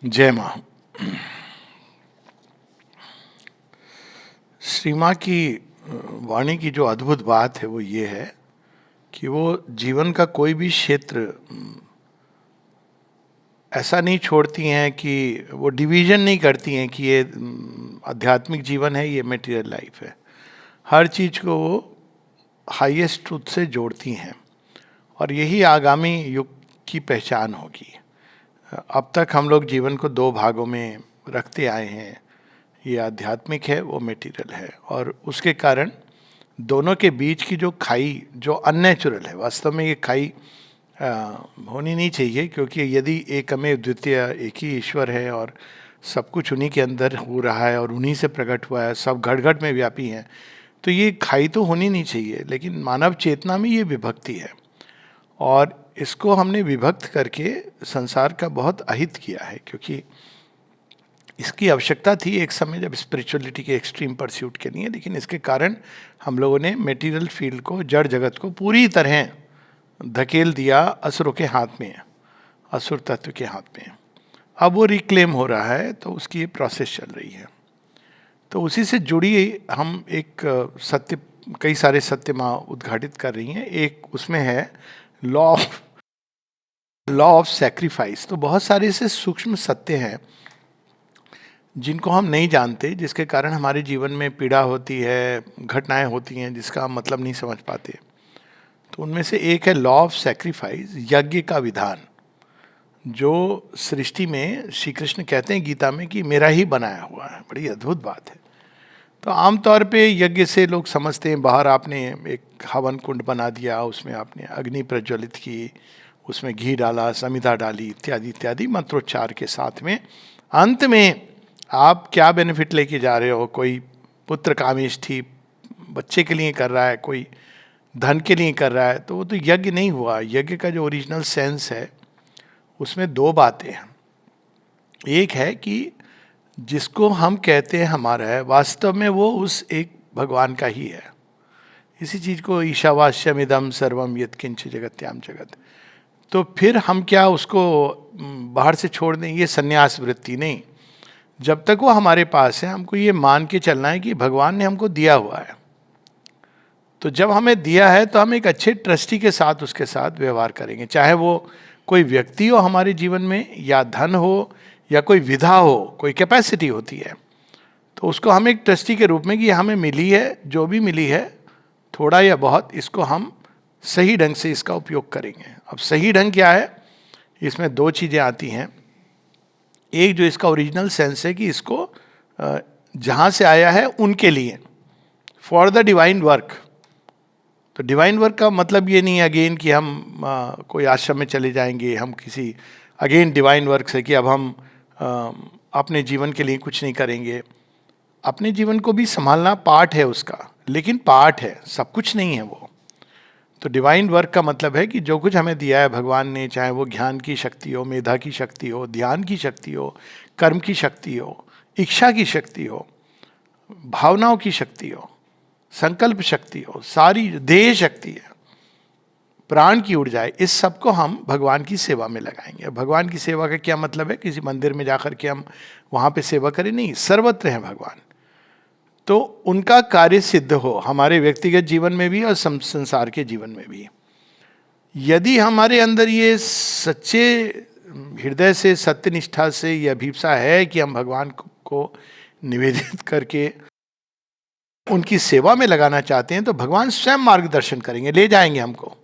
जय माँ। श्री माँ की वाणी की जो अद्भुत बात है वो ये है कि वो जीवन का कोई भी क्षेत्र ऐसा नहीं छोड़ती हैं कि वो डिवीजन नहीं करती हैं कि ये आध्यात्मिक जीवन है, ये मटेरियल लाइफ है। हर चीज़ को वो हाईएस्ट ट्रुथ से जोड़ती हैं और यही आगामी युग की पहचान होगी। अब तक हम लोग जीवन को दो भागों में रखते आए हैं, ये आध्यात्मिक है, वो मटेरियल है, और उसके कारण दोनों के बीच की जो खाई जो अननेचुरल है, वास्तव में ये खाई होनी नहीं चाहिए, क्योंकि यदि एकमेव द्वितीय एक ही ईश्वर है और सब कुछ उन्हीं के अंदर हो रहा है और उन्हीं से प्रकट हुआ है, सब घट घट में व्यापी हैं, तो ये खाई तो होनी नहीं चाहिए। लेकिन मानव चेतना में ये विभक्ति है और इसको हमने विभक्त करके संसार का बहुत अहित किया है, क्योंकि इसकी आवश्यकता थी एक समय जब स्पिरिचुअलिटी के एक्सट्रीम परस्यूट के लिए। लेकिन इसके कारण हम लोगों ने मेटीरियल फील्ड को, जड़ जगत को पूरी तरह धकेल दिया असुरों के हाथ में, असुर तत्व के हाथ में। अब वो रिक्लेम हो रहा है, तो उसकी ये प्रोसेस चल रही है। तो उसी से जुड़ी हम एक सत्य, कई सारे सत्य माँ उद्घाटित कर रही हैं। एक उसमें है लॉ ऑफ सैक्रिफाइस। तो बहुत सारे ऐसे सूक्ष्म सत्य हैं जिनको हम नहीं जानते, जिसके कारण हमारे जीवन में पीड़ा होती है, घटनाएं होती हैं जिसका हम मतलब नहीं समझ पाते। तो उनमें से एक है लॉ ऑफ सैक्रिफाइस, यज्ञ का विधान, जो सृष्टि में श्री कृष्ण कहते हैं गीता में कि मेरा ही बनाया हुआ है। बड़ी अद्भुत बात है। तो आमतौर पे यज्ञ से लोग समझते हैं बाहर आपने एक हवन कुंड बना दिया, उसमें आपने अग्नि प्रज्वलित की, उसमें घी डाला, समिधा डाली, इत्यादि इत्यादि मंत्रोच्चार के साथ में अंत में आप क्या बेनिफिट लेके जा रहे हो। कोई पुत्र कामेष्ठी बच्चे के लिए कर रहा है, कोई धन के लिए कर रहा है, तो वो तो यज्ञ नहीं हुआ। यज्ञ का जो ओरिजिनल सेंस है उसमें दो बातें हैं। एक है कि जिसको हम कहते हैं हमारा है, वास्तव में वो उस एक भगवान का ही है। इसी चीज को ईशावास्यम इदम सर्वम यत्किंच जगत्याम जगत। तो फिर हम क्या उसको बाहर से छोड़ दें? ये संन्यास वृत्ति नहीं। जब तक वो हमारे पास है, हमको ये मान के चलना है कि भगवान ने हमको दिया हुआ है। तो जब हमें दिया है तो हम एक अच्छे ट्रस्टी के साथ उसके साथ व्यवहार करेंगे, चाहे वो कोई व्यक्ति हो हमारे जीवन में, या धन हो, या कोई विधा हो, कोई कैपेसिटी होती है। तो उसको हम एक ट्रस्टी के रूप में कि हमें मिली है, जो भी मिली है, थोड़ा या बहुत, इसको हम सही ढंग से इसका उपयोग करेंगे। अब सही ढंग क्या है? इसमें दो चीज़ें आती हैं। एक जो इसका ओरिजिनल सेंस है कि इसको जहाँ से आया है उनके लिए, फॉर द डिवाइन वर्क। तो डिवाइन वर्क का मतलब ये नहीं है अगेन कि हम कोई आश्रम में चले जाएंगे, हम किसी अगेन डिवाइन वर्क से कि अब हम अपने जीवन के लिए कुछ नहीं करेंगे। अपने जीवन को भी संभालना पार्ट है उसका, लेकिन पार्ट है, सब कुछ नहीं है वो। तो डिवाइन वर्क का मतलब है कि जो कुछ हमें दिया है भगवान ने, चाहे वो ज्ञान की शक्ति हो, मेधा की शक्ति हो, ध्यान की शक्ति हो, कर्म की शक्ति हो, इच्छा की शक्ति हो, भावनाओं की शक्ति हो, संकल्प शक्ति हो, सारी देह शक्ति है, प्राण की ऊर्जा है, इस सब को हम भगवान की सेवा में लगाएंगे। भगवान की सेवा का क्या मतलब है? किसी मंदिर में जाकर के हम वहाँ पे सेवा करें? नहीं, सर्वत्र हैं भगवान। तो उनका कार्य सिद्ध हो हमारे व्यक्तिगत जीवन में भी और संसार के जीवन में भी। यदि हमारे अंदर ये सच्चे हृदय से, सत्यनिष्ठा से ये अभिप्सा है कि हम भगवान को निवेदित करके उनकी सेवा में लगाना चाहते हैं, तो भगवान स्वयं मार्गदर्शन करेंगे, ले जाएंगे हमको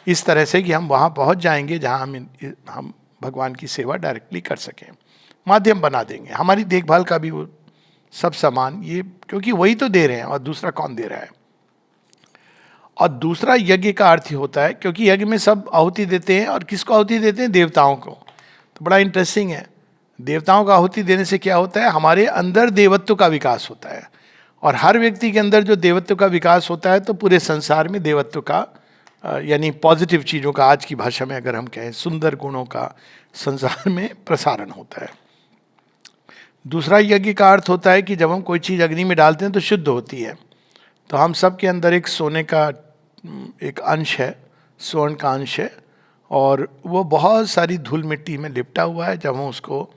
इस तरह से कि हम वहाँ पहुँच जाएंगे जहाँ हम भगवान की सेवा डायरेक्टली कर सकें। माध्यम बना देंगे, हमारी देखभाल का भी वो सब सामान, ये क्योंकि वही तो दे रहे हैं और दूसरा कौन दे रहा है। और दूसरा यज्ञ का अर्थ ही होता है, क्योंकि यज्ञ में सब आहुति देते हैं, और किसको आहुति देते हैं? देवताओं को। तो बड़ा इंटरेस्टिंग है, देवताओं को आहुति देने से क्या होता है? हमारे अंदर देवत्व का विकास होता है, और हर व्यक्ति के अंदर जो देवत्व का विकास होता है, तो पूरे संसार में देवत्व का यानी पॉजिटिव चीज़ों का, आज की भाषा में अगर हम कहें सुंदर गुणों का संसार में प्रसारण होता है। दूसरा यज्ञ का अर्थ होता है कि जब हम कोई चीज़ अग्नि में डालते हैं तो शुद्ध होती है। तो हम सब के अंदर एक सोने का एक अंश है, स्वर्ण का अंश है, और वो बहुत सारी धूल मिट्टी में लिपटा हुआ है। जब हम उसको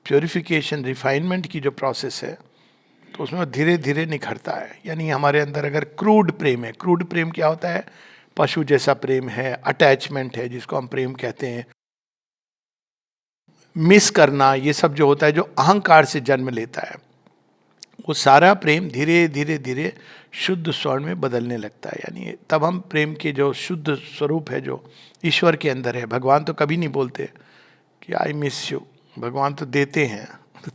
प्योरिफिकेशन, रिफाइनमेंट की जो प्रोसेस है, तो उसमें धीरे धीरे निखरता है। यानी हमारे अंदर अगर क्रूड प्रेम है, क्रूड प्रेम क्या होता है? पशु जैसा प्रेम है, अटैचमेंट है जिसको हम प्रेम कहते हैं, मिस करना, ये सब जो होता है, जो अहंकार से जन्म लेता है, वो सारा प्रेम धीरे धीरे धीरे शुद्ध स्वर्ण में बदलने लगता है। यानी तब हम प्रेम के जो शुद्ध स्वरूप है, जो ईश्वर के अंदर है, भगवान तो कभी नहीं बोलते कि आई मिस यू, भगवान तो देते हैं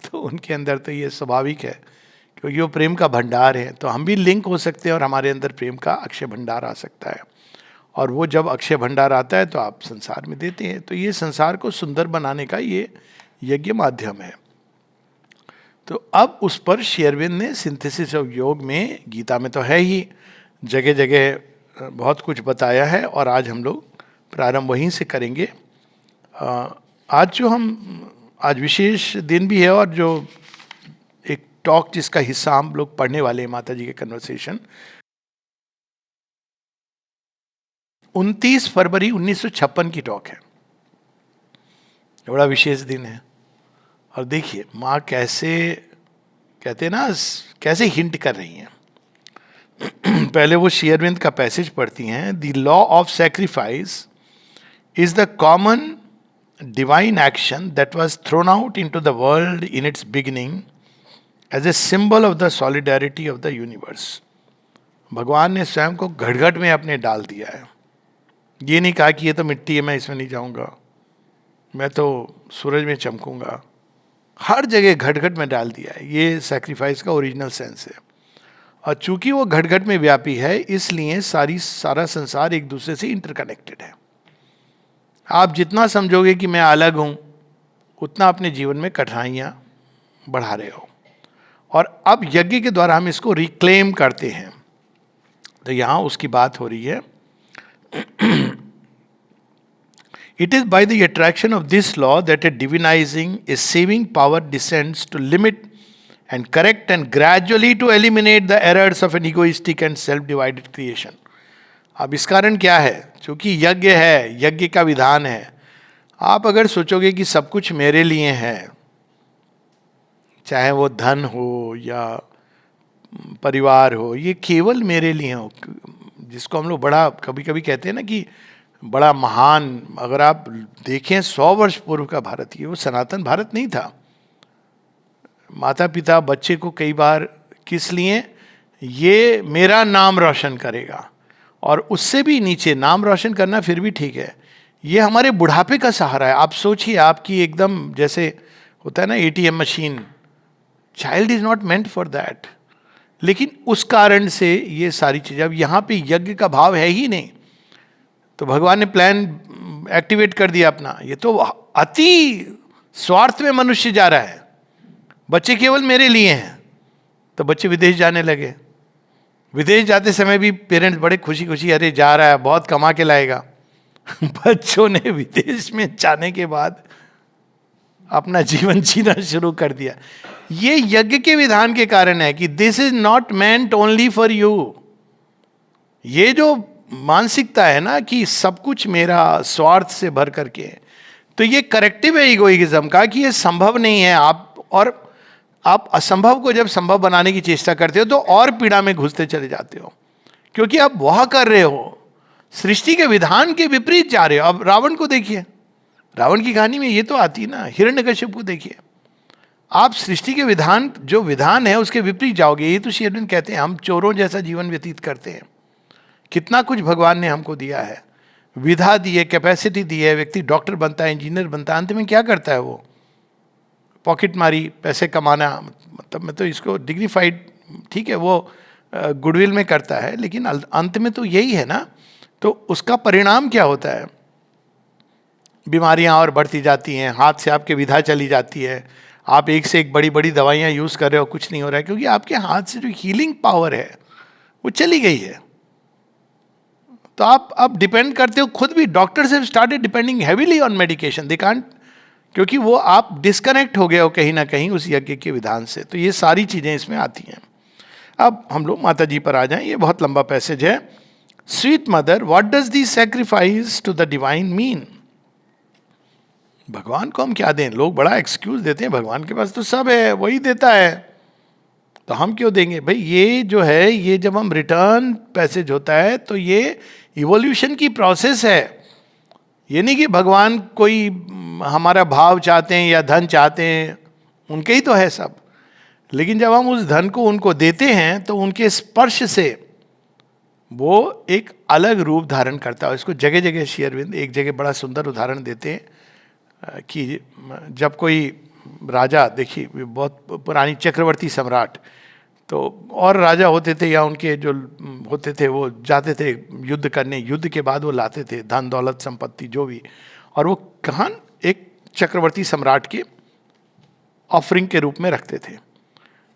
तो उनके अंदर तो ये स्वाभाविक है क्योंकि वो प्रेम का भंडार है। तो हम भी लिंक हो सकते हैं और हमारे अंदर प्रेम का अक्षय भंडार आ सकता है, और वो जब अक्षय भंडार आता है तो आप संसार में देते हैं। तो ये संसार को सुंदर बनाने का ये यज्ञ माध्यम है। तो अब उस पर श्री अरविंद ने सिंथेसिस ऑफ योग में, गीता में तो है ही, जगह जगह बहुत कुछ बताया है, और आज हम लोग प्रारंभ वहीं से करेंगे। आज विशेष दिन भी है, और जो एक टॉक जिसका हिस्सा हम लोग पढ़ने वाले हैं, माता जी के कन्वर्सेशन, 29 फरवरी 1956 की टॉक है। बड़ा विशेष दिन है। और देखिए माँ कैसे, कहते हैं ना, कैसे हिंट कर रही हैं। पहले वो श्री अरविंद का पैसेज पढ़ती हैं। The law of sacrifice is the common divine action that was thrown out into the world in its beginning as a symbol of the solidarity of the universe. भगवान ने स्वयं को घट-घट में अपने डाल दिया है। ये नहीं कहा कि ये तो मिट्टी है, मैं इसमें नहीं जाऊंगा, मैं तो सूरज में चमकूंगा। हर जगह घट-घट में डाल दिया है। ये सैक्रिफाइस का ओरिजिनल सेंस है। और चूंकि वो घट-घट में व्यापी है, इसलिए सारा संसार एक दूसरे से इंटरकनेक्टेड है। आप जितना समझोगे कि मैं अलग हूं, उतना अपने जीवन में कठिनाइयां बढ़ा रहे हो। और अब यज्ञ के द्वारा हम इसको रिक्लेम करते हैं। तो यहां उसकी बात हो रही है। It is by the attraction of this law that a divinizing, a saving power descends to limit and correct and gradually to eliminate the errors of an egoistic and self-divided creation. अब इस कारण क्या है? क्योंकि यज्ञ है, यज्ञ का विधान है। आप अगर सोचोगे कि सब कुछ मेरे लिए है, चाहे वो धन हो या परिवार हो, ये केवल मेरे लिए हो, जिसको हम लोग बड़ा कभी कभी कहते हैं ना कि बड़ा महान, अगर आप देखें 100 वर्ष पूर्व का भारत, ये वो सनातन भारत नहीं था। माता पिता बच्चे को कई बार किस लिए, ये मेरा नाम रोशन करेगा, और उससे भी नीचे नाम रोशन करना फिर भी ठीक है, ये हमारे बुढ़ापे का सहारा है। आप सोचिए, आपकी एकदम जैसे होता है ना ATM machine, child is not meant for that. लेकिन उस कारण से ये सारी चीजें, अब यहाँ पे यज्ञ का भाव है ही नहीं, तो भगवान ने प्लान एक्टिवेट कर दिया अपना। ये तो अति स्वार्थ में मनुष्य जा रहा है, बच्चे केवल मेरे लिए हैं। तो बच्चे विदेश जाने लगे। विदेश जाते समय भी पेरेंट्स बड़े खुशी खुशी, अरे जा रहा है, बहुत कमा के लाएगा। बच्चों ने विदेश में जाने के बाद अपना जीवन जीना शुरू कर दिया। ये यज्ञ के विधान के कारण है कि this is not meant only for you. ये जो मानसिकता है ना कि सब कुछ मेरा, स्वार्थ से भर करके, तो ये करेक्टिव है इगोइज्म का कि ये संभव नहीं है। आप असंभव को जब संभव बनाने की चेष्टा करते हो तो और पीड़ा में घुसते चले जाते हो, क्योंकि आप वह कर रहे हो, सृष्टि के विधान के विपरीत जा रहे हो। अब रावण को देखिए, रावण की कहानी में ये तो आती ना, हिरण्यकश्यप को देखिए, आप सृष्टि के विधान, जो विधान है उसके विपरीत जाओगे। ये तो श्री अरविंद कहते हैं हम चोरों जैसा जीवन व्यतीत करते हैं। कितना कुछ भगवान ने हमको दिया है, विधा दी है, कैपेसिटी दी है, व्यक्ति डॉक्टर बनता है, इंजीनियर बनता है, अंत में क्या करता है वो? पॉकेट मारी, पैसे कमाना, मतलब मैं तो इसको डिग्निफाइड, ठीक है, वो गुडविल में करता है, लेकिन अंत में तो यही है ना। तो उसका परिणाम क्या होता है? बीमारियां और बढ़ती जाती हैं, हाथ से आपके विधा चली जाती है, आप एक से एक बड़ी बड़ी दवाइयां यूज कर रहे हो, कुछ नहीं हो रहा है, क्योंकि आपके हाथ से जो हीलिंग पावर है वो चली गई है। तो आप डिपेंड करते हो खुद भी। Doctors have started depending heavily on medication, they can't, क्योंकि वो आप डिस्कनेक्ट हो गए हो कहीं ना कहीं उस यज्ञ के विधान से। तो ये सारी चीजें इसमें आती हैं। अब हम लोग माता जी पर आ जाएं, ये बहुत लंबा पैसेज है। Sweet mother, what does the sacrifice to the divine mean? भगवान को हम क्या दें? लोग बड़ा एक्सक्यूज देते हैं, भगवान के पास तो सब है, वही देता है, तो हम क्यों देंगे? भाई ये जो है, ये जब हम रिटर्न पैसेज होता है तो ये इवोल्यूशन की प्रोसेस है। ये नहीं कि भगवान कोई हमारा भाव चाहते हैं या धन चाहते हैं, उनके ही तो है सब। लेकिन जब हम उस धन को उनको देते हैं तो उनके स्पर्श से वो एक अलग रूप धारण करता है। इसको जगह जगह श्री अरविंद एक जगह बड़ा सुंदर उदाहरण देते हैं कि जब कोई राजा, देखिए बहुत पुरानी चक्रवर्ती सम्राट, तो और राजा होते थे या उनके जो होते थे वो जाते थे युद्ध करने, युद्ध के बाद वो लाते थे धन दौलत संपत्ति जो भी, और वो कहां एक चक्रवर्ती सम्राट के ऑफरिंग के रूप में रखते थे।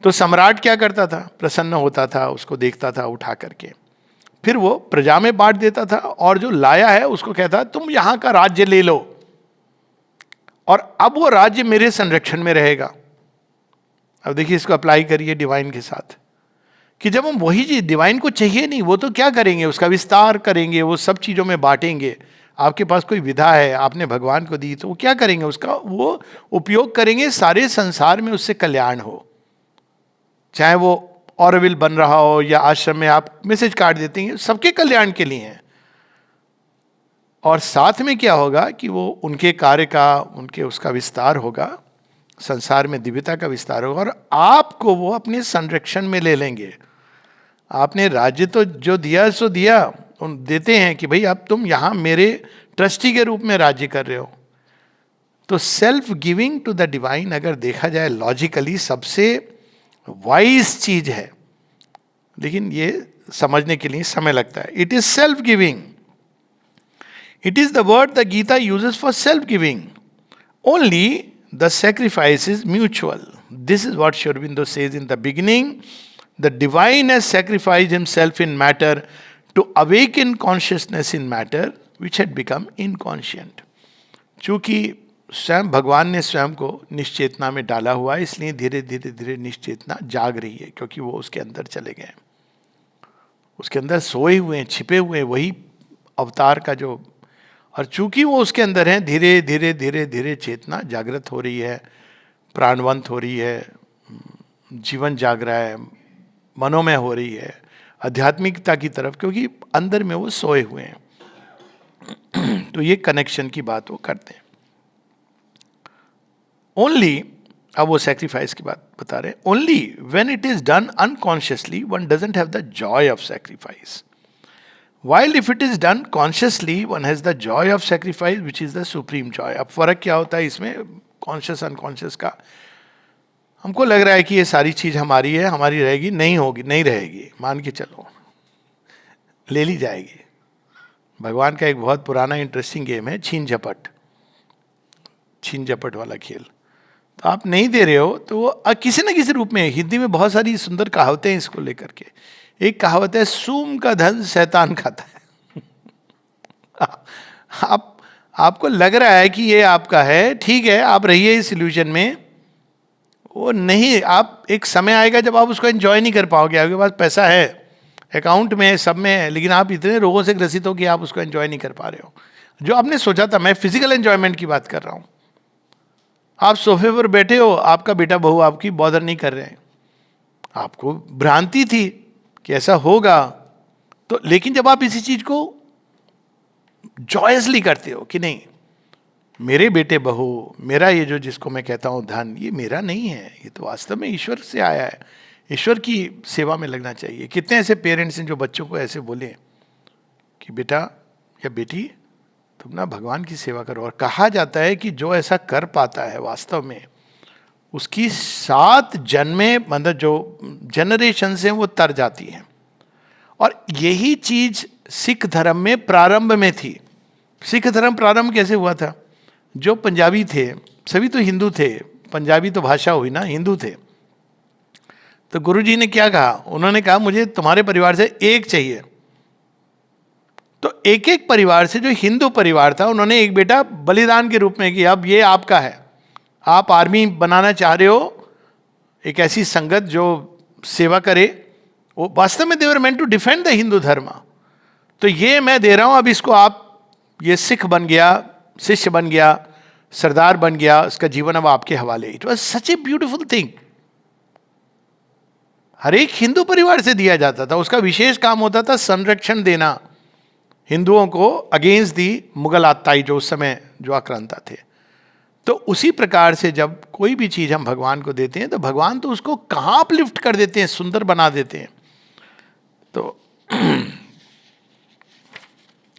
तो सम्राट क्या करता था? प्रसन्न होता था, उसको देखता था उठा करके, फिर वो प्रजा में बांट देता था, और जो लाया है उसको कहता तुम यहां का राज्य ले लो और अब वो राज्य मेरे संरक्षण में रहेगा। अब देखिए इसको अप्लाई करिए डिवाइन के साथ, कि जब हम वही चीज, डिवाइन को चाहिए नहीं, वो तो क्या करेंगे? उसका विस्तार करेंगे, वो सब चीजों में बांटेंगे। आपके पास कोई विधा है, आपने भगवान को दी, तो वो क्या करेंगे? उसका वो उपयोग करेंगे, सारे संसार में उससे कल्याण हो। चाहे वो ऑरोविल बन रहा हो या आश्रम में आप मैसेज कार्ड देते हैं, सबके कल्याण के लिए हैं। और साथ में क्या होगा कि वो उनके कार्य का, उनके उसका विस्तार होगा, संसार में दिव्यता का विस्तार होगा, और आपको वो अपने संरक्षण में ले लेंगे। आपने राज्य तो जो दिया सो दिया, उन देते हैं कि भाई अब तुम यहां मेरे ट्रस्टी के रूप में राज्य कर रहे हो। तो self giving to the divine अगर देखा जाए लॉजिकली सबसे वाइज चीज है, लेकिन ये समझने के लिए समय लगता है। It is self giving, it is the word the Gita uses for self giving. Only the sacrifice is mutual. This is what Sri Aurobindo says in the beginning. The divine has sacrificed himself in matter to awaken consciousness in matter which had become inconscient. चूंकि स्वयं भगवान ने स्वयं को निश्चेतना में डाला हुआ है, इसलिए धीरे धीरे धीरे निश्चेतना जाग रही है, क्योंकि वो उसके अंदर चले गए, उसके अंदर सोए हुए हैं, छिपे हुए हैं, वही अवतार का जो, और चूंकि वो उसके अंदर है, धीरे धीरे धीरे धीरे चेतना जागृत हो रही है, प्राणवंत हो रही है, जीवन जाग रहा है, मनोमय हो रही है आध्यात्मिकता की तरफ, क्योंकि अंदर में वो सोए हुए हैं। तो ये कनेक्शन की बात वो करते हैं। ओनली, अब वो सैक्रिफाइस की बात बता रहे हैं, only when it is done unconsciously one doesn't have the Joy of sacrifice, while if it is done consciously one has the joy of sacrifice which is the supreme joy। अब फर्क क्या होता है इसमें कॉन्शियस अनकॉन्शियस का? हमको लग रहा है कि ये सारी चीज हमारी है, हमारी रहेगी, नहीं होगी, नहीं रहेगी, मान के चलो ले ली जाएगी। भगवान का एक बहुत पुराना इंटरेस्टिंग गेम है छीन झपट, छीन झपट वाला खेल। तो आप नहीं दे रहे हो तो वो किसी न किसी रूप में, हिंदी में बहुत सारी सुंदर कहावतें हैं इसको लेकर के। एक कहावत है, सूम का धन शैतान खाता है। आपको लग रहा है कि ये आपका है, ठीक है, आप रहिए इस इल्यूजन में, वो नहीं, आप एक समय आएगा जब आप उसको एंजॉय नहीं कर पाओगे। आपके पास पैसा है, अकाउंट में है, सब में है, लेकिन आप इतने रोगों से ग्रसित हो कि आप उसको एंजॉय नहीं कर पा रहे हो जो आपने सोचा था। मैं फिजिकल एंजॉयमेंट की बात कर रहा हूं। आप सोफे पर बैठे हो, आपका बेटा बहू आपकी बॉदर नहीं कर रहे हैं, आपको भ्रांति थी कि ऐसा होगा, तो लेकिन जब आप इसी चीज को जॉयसली करते हो कि नहीं, मेरे बेटे बहू, मेरा ये जो जिसको मैं कहता हूं धन, ये मेरा नहीं है, ये तो वास्तव में ईश्वर से आया है, ईश्वर की सेवा में लगना चाहिए। कितने ऐसे पेरेंट्स हैं जो बच्चों को ऐसे बोले कि बेटा या बेटी तुम ना भगवान की सेवा करो। और कहा जाता है कि जो ऐसा कर पाता है वास्तव में, उसकी 7 जन्में, मतलब जो जनरेशन हैं वो तर जाती हैं। और यही चीज सिख धर्म में प्रारंभ में थी। सिख धर्म प्रारंभ कैसे हुआ था? जो पंजाबी थे, सभी तो हिंदू थे, पंजाबी तो भाषा हुई ना, हिंदू थे। तो गुरुजी ने क्या कहा? उन्होंने कहा मुझे तुम्हारे परिवार से एक चाहिए। तो एक एक परिवार से, जो हिंदू परिवार था, उन्होंने एक बेटा बलिदान के रूप में किया, अब ये आपका है। आप आर्मी बनाना चाह रहे हो, एक ऐसी संगत जो सेवा करे, वो वास्तव में they were meant to defend the Hindu dharma. तो ये मैं दे रहा हूं, अब इसको आप, ये सिख बन गया, शिष्य बन गया, सरदार बन गया, उसका जीवन अब आपके हवाले. It was such a beautiful thing. हर एक हिंदू परिवार से दिया जाता था. उसका विशेष काम होता था संरक्षण देना हिंदुओं को अगेंस्ट दी मुगल आताई जो उस समय जो आक्रांता थे. तो उसी प्रकार से जब कोई भी चीज हम भगवान को देते हैं तो भगवान तो उसको कहां अपलिफ्ट कर देते हैं, सुंदर बना देते हैं. तो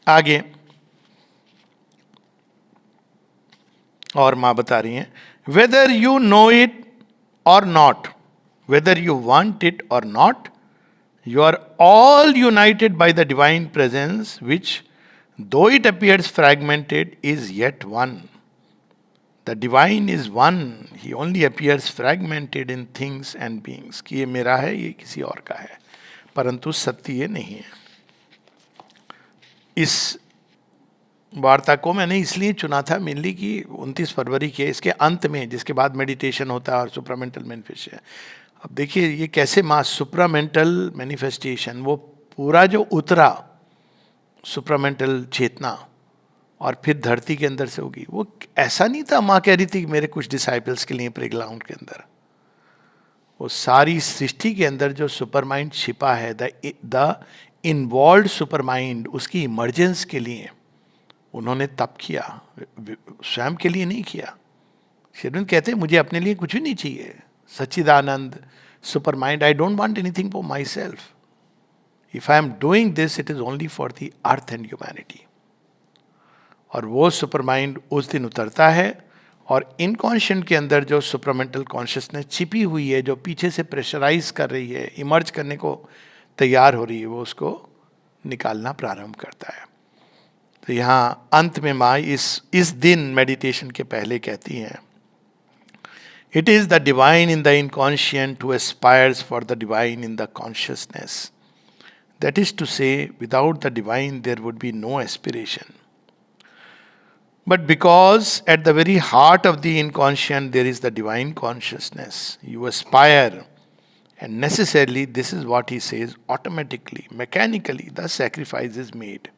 आगे और मां बता रही हैं, वेदर यू नो इट और not, whether you want it और not, you are all united by the divine presence, which, though it appears fragmented, is yet one. The divine is one. He only appears fragmented in things and beings. कि ये मेरा है, ये किसी और का है, परंतु सत्य ये नहीं है. इस वार्ता को मैंने इसलिए चुना था मेनली कि 29 फरवरी के इसके अंत में, जिसके बाद मेडिटेशन होता है और सुप्रामेंटल मैनिफेस्टेशन. अब देखिए ये कैसे माँ सुप्रामेंटल मैनिफेस्टेशन, वो पूरा जो उतरा सुप्रामेंटल चेतना और फिर धरती के अंदर से होगी, वो ऐसा नहीं था माँ कह रही थी कि मेरे कुछ डिसाइपल्स के लिए प्लेग्राउंड के अंदर. वो सारी सृष्टि के अंदर जो सुपर माइंड छिपा है, द इन्वॉल्व सुपर माइंड, उसकी इमर्जेंस के लिए उन्होंने तप किया, स्वयं के लिए नहीं किया. शेरविंद कहते हैं मुझे अपने लिए कुछ भी नहीं चाहिए, Sachchidananda super mind, I don't want anything for myself. If I am doing this it is only for the earth and humanity. और वो सुपर माइंड उस दिन उतरता है और इनकॉन्शियंट के अंदर जो सुपरमेंटल कॉन्शियसनेस छिपी हुई है, जो पीछे से प्रेशराइज कर रही है, इमर्ज करने को तैयार हो रही है, वो उसको निकालना प्रारंभ करता है. तो यहाँ अंत में माँ इस दिन मेडिटेशन के पहले कहती हैं, it is the divine in the inconscient who aspires for the divine in the consciousness. That is to say, without the divine there would be no aspiration. But because at the very heart of the inconscient there is the divine consciousness, you aspire, and necessarily this is what he says, automatically, mechanically the sacrifice is made.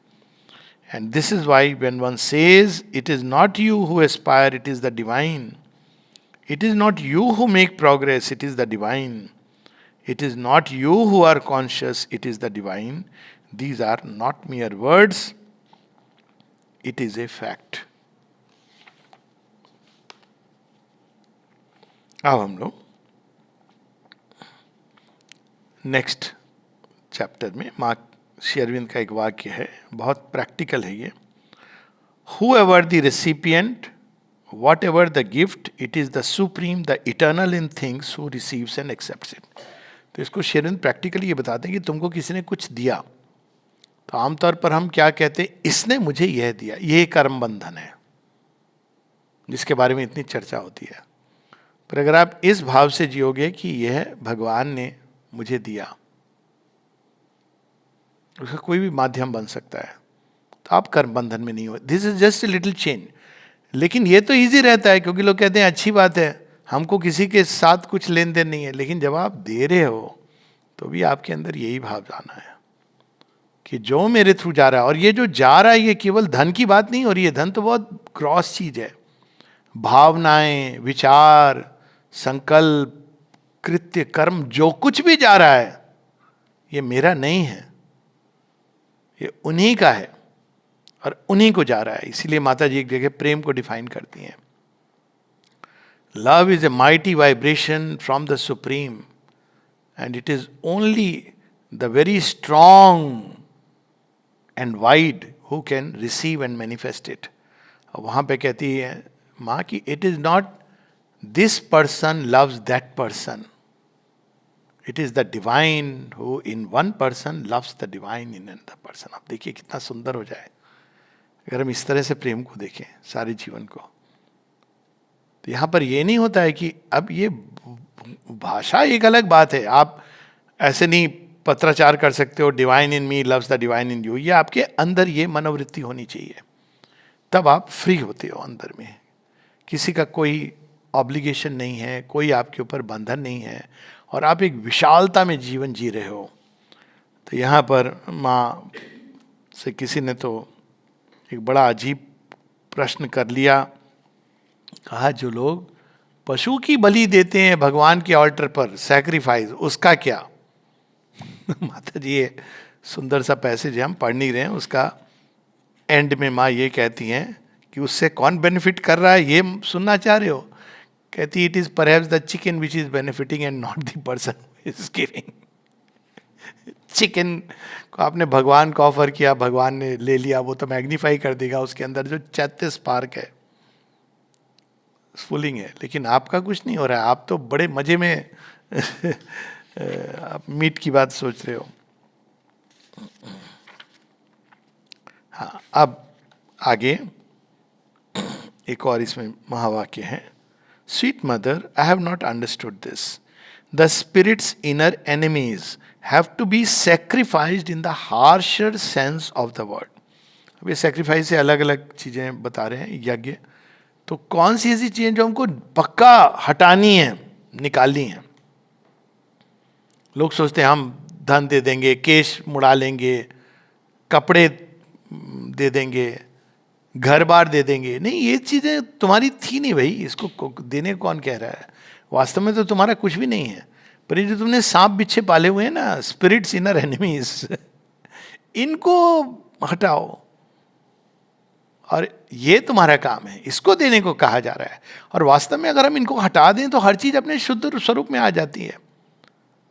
And this is why when one says it is not you who aspire, it is the divine. It is not you who make progress, it is the divine. It is not you who are conscious, it is the divine. These are not mere words, it is a fact. अब हम लोग next chapter में माँ श्री अरविंद का एक वाक्य है, बहुत प्रैक्टिकल है ये. Whoever the recipient, whatever the gift, it is the supreme, the eternal in things who receives and accepts it. तो इसको शेरविंद प्रैक्टिकली ये बताते हैं कि तुमको किसी ने कुछ दिया तो आमतौर पर हम क्या कहते हैं, इसने मुझे यह दिया, ये कर्म बंधन है जिसके बारे में इतनी चर्चा होती है. पर अगर आप इस भाव से जियोगे कि यह भगवान ने मुझे दिया, उसका कोई भी माध्यम बन सकता है, तो आप कर्म बंधन में नहीं हो. This is just a little change. लेकिन ये तो इजी रहता है क्योंकि लोग कहते हैं अच्छी बात है, हमको किसी के साथ कुछ लेन देन नहीं है. लेकिन जब आप दे रहे हो तो भी आपके अंदर यही भाव जाना है कि जो मेरे थ्रू जा रहा है, और ये जो जा रहा है ये केवल धन की बात नहीं हो रही है. धन तो बहुत क्रॉस चीज है. भावनाएं, विचार, संकल्प, कृत्य, कर्म, जो कुछ भी जा रहा है ये मेरा नहीं है, ये उन्हीं का है और उन्हीं को जा रहा है. इसीलिए माता जी एक जगह प्रेम को डिफाइन करती हैं, love is a mighty vibration from the supreme and it is only the very strong and wide who can receive and manifest it. वहां पे कहती है माँ कि it is not this person loves that person, it is the divine who in one person loves the divine in another person. अब देखिए कितना सुंदर हो जाए अगर हम इस तरह से प्रेम को देखें सारे जीवन को. तो यहां पर यह नहीं होता है कि अब ये भाषा एक अलग बात है, आप ऐसे नहीं पत्राचार कर सकते हो divine in me loves the divine in you. ये आपके अंदर ये मनोवृत्ति होनी चाहिए, तब आप फ्री होते हो अंदर में. किसी का कोई ऑब्लिगेशन नहीं है, कोई आपके ऊपर बंधन नहीं है और आप एक विशालता में जीवन जी रहे हो. तो यहाँ पर माँ से किसी ने तो एक बड़ा अजीब प्रश्न कर लिया कहा जो लोग पशु की बलि देते हैं भगवान के ऑल्टर पर, सैक्रिफाइस, उसका क्या? माता जी ये सुंदर सा पैसेज है, हम पढ़ नहीं रहे हैं, उसका एंड में माँ ये कहती हैं कि उससे कौन बेनिफिट कर रहा है ये सुनना चाह रहे हो? कहती it is perhaps the chicken which is benefiting and not the person is giving. Chicken को आपने भगवान को ऑफर किया, भगवान ने ले लिया, वो तो मैग्नीफाई कर देगा, उसके अंदर जो चैत्य स्पार्क है, फुलिंग है, लेकिन आपका कुछ नहीं हो रहा है, आप तो बड़े मजे में आप मीट की बात सोच रहे हो। हाँ, अब आगे एक और इसमें महावाक्य है, sweet mother I have not understood this, the spirits inner enemies have to be sacrificed in the harsher sense of the word. अब ये सेक्रीफाइस से अलग अलग चीजें बता रहे हैं, यज्ञ, तो कौन सी ऐसी चीजें जो हमको पक्का हटानी है, निकालनी है? लोग सोचते हैं हम धन दे देंगे, केश मुड़ा लेंगे, कपड़े दे देंगे, घर बार दे देंगे। नहीं, ये चीजें तुम्हारी थी नहीं भाई, इसको देने कौन कह रहा है? वास्तव में तो तुम्हारा कुछ भी नहीं है, पर ये जो तुमने सांप बिच्छे पाले हुए हैं ना, स्पिरिट्स इनर एनिमीज, इनको हटाओ, और ये तुम्हारा काम है, इसको देने को कहा जा रहा है। और वास्तव में अगर हम इनको हटा दें तो हर चीज अपने शुद्ध स्वरूप में आ जाती है।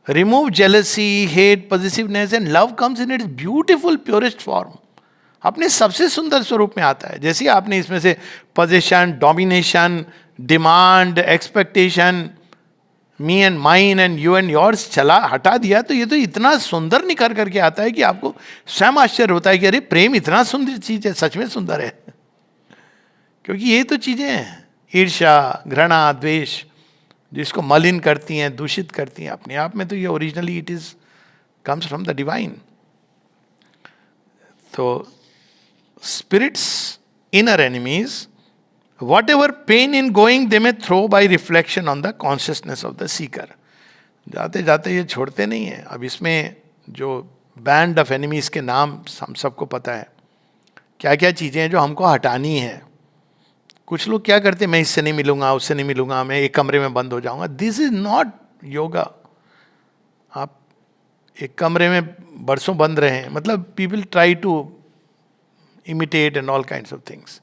Remove jealousy, hate, positiveness and love comes in its beautiful purest form, अपने सबसे सुंदर स्वरूप में आता है। जैसे आपने इसमें से position, domination, demand, expectation, me and mine and you and yours चला हटा दिया, तो ये तो इतना सुंदर निखर करके आता है कि आपको स्वयं आश्चर्य होता है कि अरे प्रेम इतना सुंदर चीज है, सच में सुंदर है। क्योंकि ये तो चीजें हैं, ईर्ष्या, घृणा, द्वेष, जिसको मलिन करती हैं, दूषित करती हैं, अपने आप में तो ये originally it is comes from the divine. तो spirits inner enemies, whatever pain in going they may throw by reflection on the consciousness of the seeker। जाते जाते ये छोड़ते नहीं है। अब इसमें जो बैंड ऑफ एनिमीज के नाम हम सबको पता है, क्या क्या चीजें हैं जो हमको हटानी है। कुछ लोग क्या करते हैं, मैं इससे नहीं मिलूंगा, उससे नहीं मिलूंगा, मैं एक कमरे में बंद हो जाऊंगा। This is not yoga. आप एक कमरे में बरसों बंद रहे हैं, मतलब people try to imitate and all kinds of things.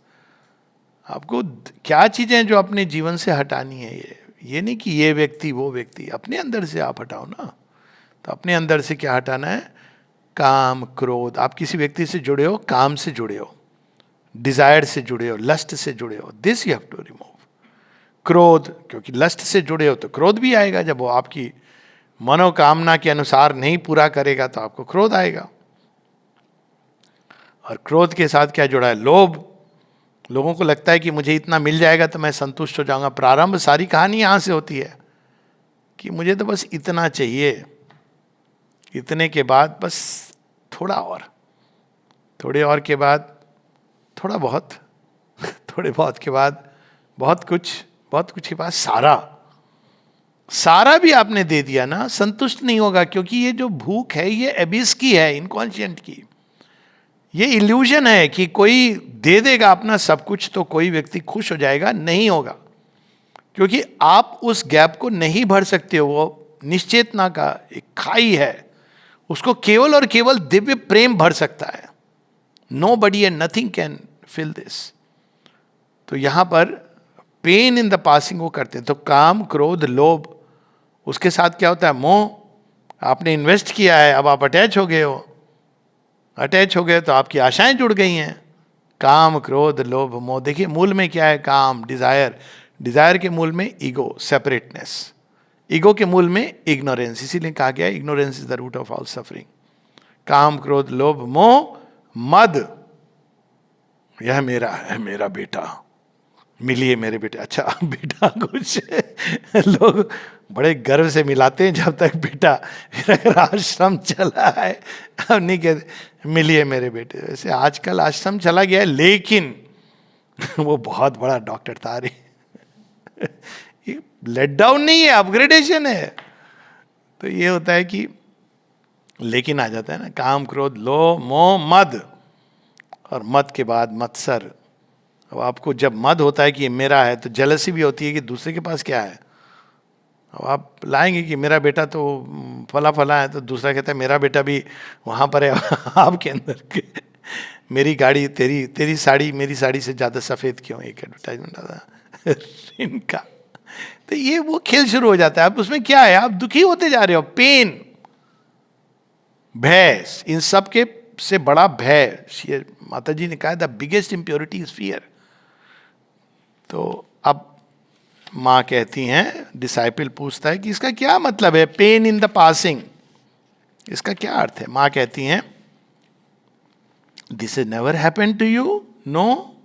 आपको क्या चीजें जो अपने जीवन से हटानी है, ये नहीं कि ये व्यक्ति वो व्यक्ति, अपने अंदर से आप हटाओ ना। तो अपने अंदर से क्या हटाना है? काम, क्रोध। आप किसी व्यक्ति से जुड़े हो, काम से जुड़े हो, डिजायर से जुड़े हो, लस्ट से जुड़े हो, this you have to remove. क्रोध, क्योंकि लस्ट से जुड़े हो तो क्रोध भी आएगा। जब वो आपकी मनोकामना के अनुसार नहीं पूरा करेगा तो आपको क्रोध आएगा। और क्रोध के साथ क्या जुड़ा है? लोभ। लोगों को लगता है कि मुझे इतना मिल जाएगा तो मैं संतुष्ट हो जाऊंगा। प्रारंभ सारी कहानी यहां से होती है कि मुझे तो बस इतना चाहिए, इतने के बाद बस थोड़ा और, थोड़े और के बाद थोड़ा बहुत, थोड़े बहुत के बाद बहुत कुछ, बहुत कुछ के बाद सारा। सारा भी आपने दे दिया ना, संतुष्ट नहीं होगा, क्योंकि ये जो भूख है ये एबिस की है, इनकॉन्शियंट की। ये इल्यूजन है कि कोई दे देगा अपना सब कुछ तो कोई व्यक्ति खुश हो जाएगा, नहीं होगा। क्योंकि आप उस गैप को नहीं भर सकते हो। वो निश्चेतना का एक खाई है, उसको केवल और केवल दिव्य प्रेम भर सकता है। Nobody and nothing can fill this. तो यहां पर पेन इन द पासिंग वो करते हैं। तो काम, क्रोध, लोभ, उसके साथ क्या होता है? मोह। आपने इन्वेस्ट किया है, अब आप अटैच हो गए हो। अटैच हो गए तो आपकी आशाएं जुड़ गई हैं। काम, क्रोध, लोभ, मोह। देखिए मूल में क्या है? काम, डिजायर। डिजायर के मूल में ईगो, सेपरेटनेस। ईगो के मूल में इग्नोरेंस। इसीलिए कहा गया ignorance is the root of all suffering. काम, क्रोध, लोभ, मोह, मद। यह मेरा है, मेरा बेटा, मिलिए मेरे बेटे। अच्छा बेटा कुछ लोग बड़े गर्व से मिलाते हैं जब तक बेटा, फिर अगर आश्रम चला है अब नहीं कहते मिलिए मेरे बेटे। वैसे आजकल आश्रम चला गया है, लेकिन वो बहुत बड़ा डॉक्टर था। अरे ये लेट डाउन नहीं है, अपग्रेडेशन है। तो ये होता है कि लेकिन आ जाता है ना, काम, क्रोध, लोभ, मोह, मद, और मद के बाद मत्सर, अब आपको जब मद होता है कि ये मेरा है, तो जेलसी भी होती है कि दूसरे के पास क्या है। अब आप लाएंगे कि मेरा बेटा तो फला फला है, तो दूसरा कहता है मेरा बेटा भी वहाँ पर है आपके अंदर के। मेरी गाड़ी तेरी तेरी साड़ी मेरी साड़ी से ज़्यादा सफ़ेद क्यों, एक एडवर्टाइजमेंट आता इनका। तो ये वो खेल शुरू हो जाता है। अब उसमें क्या है, आप दुखी होते जा रहे हो, पेन, भय, इन सब के से बड़ा भय, माता जी ने कहा the biggest impurity is fear. तो अब माँ कहती हैं, डिसाइपल पूछता है कि इसका क्या मतलब है, पेन इन द पासिंग, इसका क्या अर्थ है। माँ कहती हैं, this is never happened to you, no,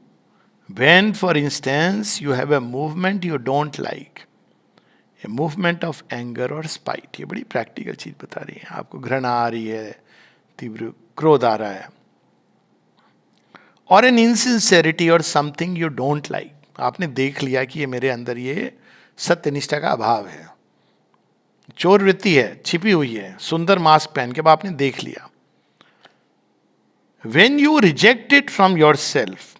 when for instance you have a movement you don't like, a movement of anger और स्पाइट। ये बड़ी प्रैक्टिकल चीज बता रही है। आपको घृणा आ रही है, तीव्र क्रोध आ रहा है, और एन इनसिंसेरिटी और समथिंग यू डोंट लाइक, आपने देख लिया कि ये मेरे अंदर ये सत्यनिष्ठा का अभाव है, चोर वृत्ति है, छिपी हुई है, सुंदर मास्क पहन के आपने देख लिया। When you reject it from yourself,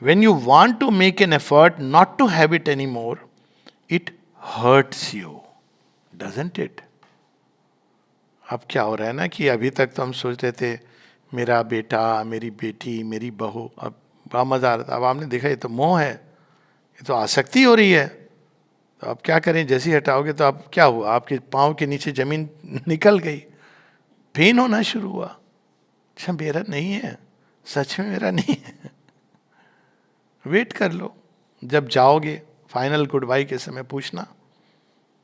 when you want to make an effort not to have it anymore, it hurts you, doesn't it? अब क्या हो रहा है ना कि अभी तक तो हम सोच रहे थे मेरा बेटा, मेरी बेटी, मेरी बहू, अब बड़ा मजा आ रहा था। अब आपने देखा ये तो मोह है, ये तो आसक्ति हो रही है। तो आप क्या करें, जैसे ही हटाओगे तो आप क्या हुआ, आपके पाँव के नीचे जमीन निकल गई, पेन होना शुरू हुआ। अच्छा मेरा नहीं है, सच में मेरा नहीं है। वेट कर लो, जब जाओगे फाइनल गुड बाई के समय पूछना,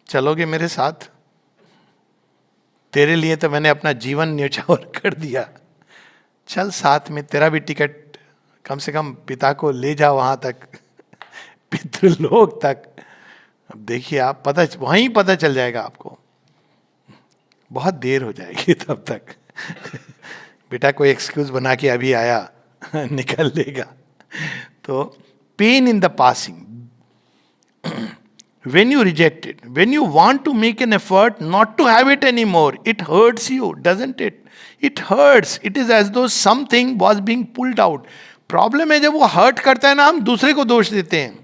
चलोगे मेरे साथ, तेरे लिए तो मैंने अपना जीवन न्यौछावर कर दिया, चल साथ में, तेरा भी टिकट कम से कम पिता को ले जाओ वहां तक, पितृलोक तक। अब देखिए आप, पता वहीं पता चल जाएगा आपको, बहुत देर हो जाएगी तब तक। बेटा कोई एक्सक्यूज बना के अभी आया, निकल लेगा। तो pain in the passing, when you reject it, when you want to make an effort not to have it anymore, it hurts you, doesn't it? It hurts. It is as though something was being pulled out. Problem है जब वो hurt करता है ना, हम दूसरे को दोष देते हैं,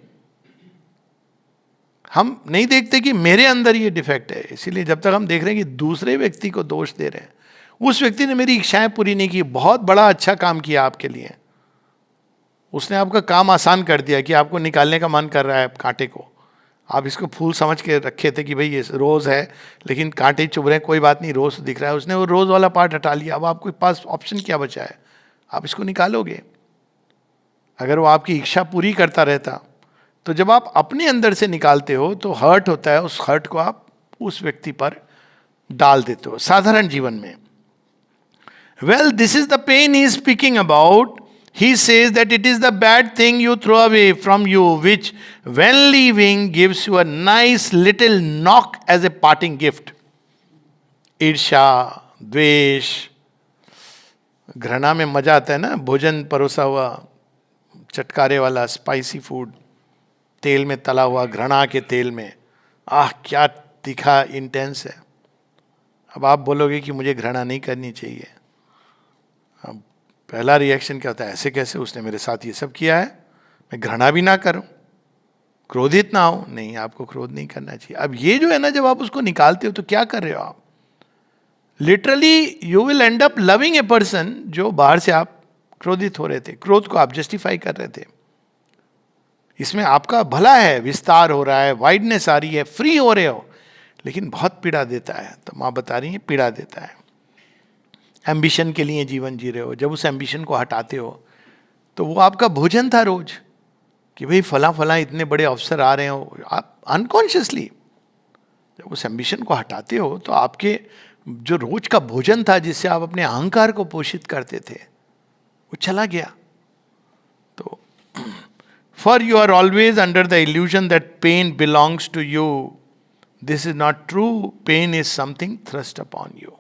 हम नहीं देखते कि मेरे अंदर ये डिफेक्ट है। इसीलिए जब तक हम देख रहे हैं कि दूसरे व्यक्ति को दोष दे रहे हैं, उस व्यक्ति ने मेरी इच्छाएं पूरी नहीं की, बहुत बड़ा अच्छा काम किया आपके लिए, उसने आपका काम आसान कर दिया कि आपको निकालने का मन कर रहा है कांटे को, आप इसको फूल समझ के रखे थे कि भाई ये रोज़ है लेकिन कांटे चुभ रहे हैं, कोई बात नहीं, रोज़ दिख रहा है, उसने वो रोज़ वाला पार्ट हटा लिया। अब आपके पास ऑप्शन क्या बचा है, आप इसको निकालोगे। अगर वो आपकी इच्छा पूरी करता रहता, तो जब आप अपने अंदर से निकालते हो तो हर्ट होता है, उस हर्ट को आप उस व्यक्ति पर डाल देते हो। साधारण जीवन में, well this is the pain he is speaking about. He says that it is the bad thing you throw away from you, which when leaving gives you a nice little knock as a parting gift. ईर्ष्या, द्वेष, घृणा में मजा आता है ना, भोजन परोसा हुआ चटकारे वाला स्पाइसी फूड, तेल में तला हुआ, घृणा के तेल में, आह क्या तीखा इंटेंस है। अब आप बोलोगे कि मुझे घृणा नहीं करनी चाहिए। अब पहला रिएक्शन क्या होता है, ऐसे कैसे, उसने मेरे साथ ये सब किया है, मैं घृणा भी ना करूं, क्रोधित ना हो। नहीं, आपको क्रोध नहीं करना चाहिए। अब ये जो है ना, जब आप उसको निकालते हो तो क्या कर रहे हो आप, literally you will and up loving a person जो बाहर से आप क्रोधित हो रहे थे, क्रोध को आप जस्टिफाई कर रहे थे। इसमें आपका भला है, विस्तार हो रहा है, वाइडनेस आ रही है, फ्री हो रहे हो, लेकिन बहुत पीड़ा देता है। तो माँ बता रही है पीड़ा देता है। एम्बिशन के लिए जीवन जी रहे हो, जब उस एम्बिशन को हटाते हो तो वो आपका भोजन था रोज, कि भाई फला फला इतने बड़े अवसर आ रहे हो, आप अनकॉन्शियसली जब उस एम्बिशन को हटाते हो तो आपके जो रोज का भोजन था जिससे आप अपने अहंकार को पोषित करते थे, वो चला गया। तो for you are always under the illusion that pain belongs to you, this is not true, pain is something thrust upon you.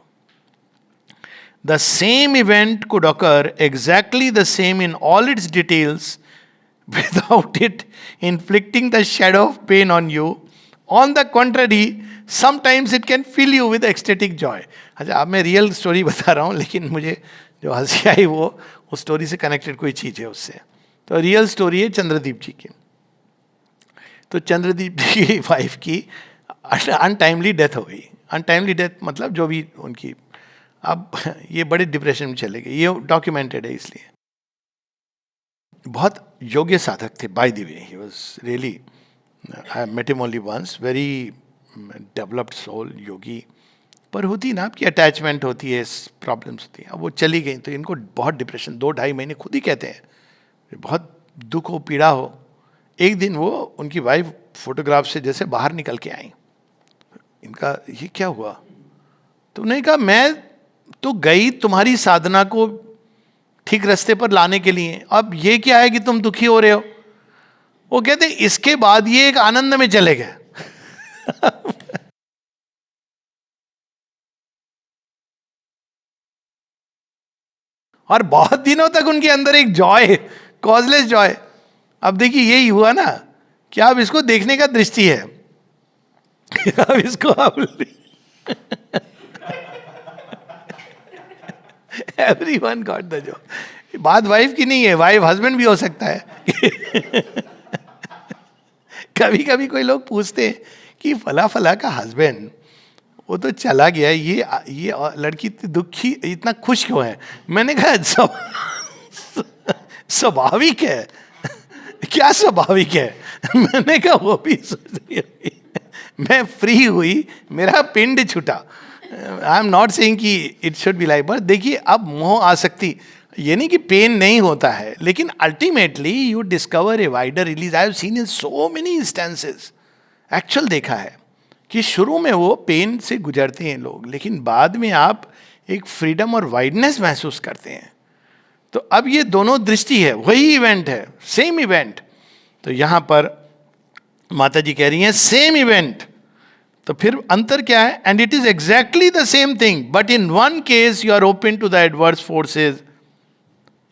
The same event could occur exactly the same in all its details without it inflicting the shadow of pain on you. On the contrary, sometimes it can fill you with ecstatic joy. अच्छा, अब मैं real story बता रहा हूँ, लेकिन मुझे जो हंसी आई वो उस स्टोरी से कनेक्टेड कोई चीज़ है उससे। तो रियल स्टोरी है चंद्रदीप जी की। तो चंद्रदीप जी की वाइफ की अनटाइमली डेथ हो गई। अनटाइमली डेथ मतलब जो भी उनकी, अब ये बड़े डिप्रेशन में चले गए, ये डॉक्यूमेंटेड है। इसलिए बहुत योग्य साधक थे, by the way he was really, I met him only once, very developed soul, yogi. पर होती ना आपकी अटैचमेंट होती है, प्रॉब्लम्स होती हैं। अब वो चली गई तो इनको बहुत डिप्रेशन, 2-2.5 महीने खुद ही कहते हैं, बहुत दुख हो, पीड़ा हो। एक दिन वो उनकी वाइफ फोटोग्राफ से जैसे बाहर निकल के आई, इनका ये क्या हुआ? तो उन्होंने कहा मैं तो गई तुम्हारी साधना को ठीक रास्ते पर लाने के लिए, अब ये क्या है कि तुम दुखी हो रहे हो? वो कहते इसके बाद ये एक आनंद में चले गए। और बहुत दिनों तक उनके अंदर एक जॉय, कॉजलेस जॉय। अब देखिए यही हुआ ना कि आप इसको देखने का दृष्टि है। अब इसको आप एवरीवन गॉट द जॉय। बात वाइफ की नहीं है, वाइफ हस्बैंड भी हो सकता है। कभी कभी कोई लोग पूछते हैं कि फला फला का हस्बैंड वो तो चला गया, ये लड़की इतनी दुखी, इतना खुश क्यों है? मैंने कहा स्वाभाविक है। क्या स्वाभाविक है? मैंने कहा वो भी सोच रही है, मैं फ्री हुई, मेरा पिंड छूटा। आई एम नॉट सेइंग कि it should be like, but देखिए अब मोह आसक्ति, ये नहीं कि पेन नहीं होता है, लेकिन ultimately you discover a wider release. I have seen in so many instances, actual देखा है कि शुरू में वो पेन से गुजरते हैं लोग, लेकिन बाद में आप एक फ्रीडम और वाइडनेस महसूस करते हैं। तो अब ये दोनों दृष्टि है, वही इवेंट है, सेम इवेंट। तो यहां पर माता जी कह रही हैं सेम इवेंट, तो फिर अंतर क्या है? And it is exactly the same thing, but in one case you are open to the adverse forces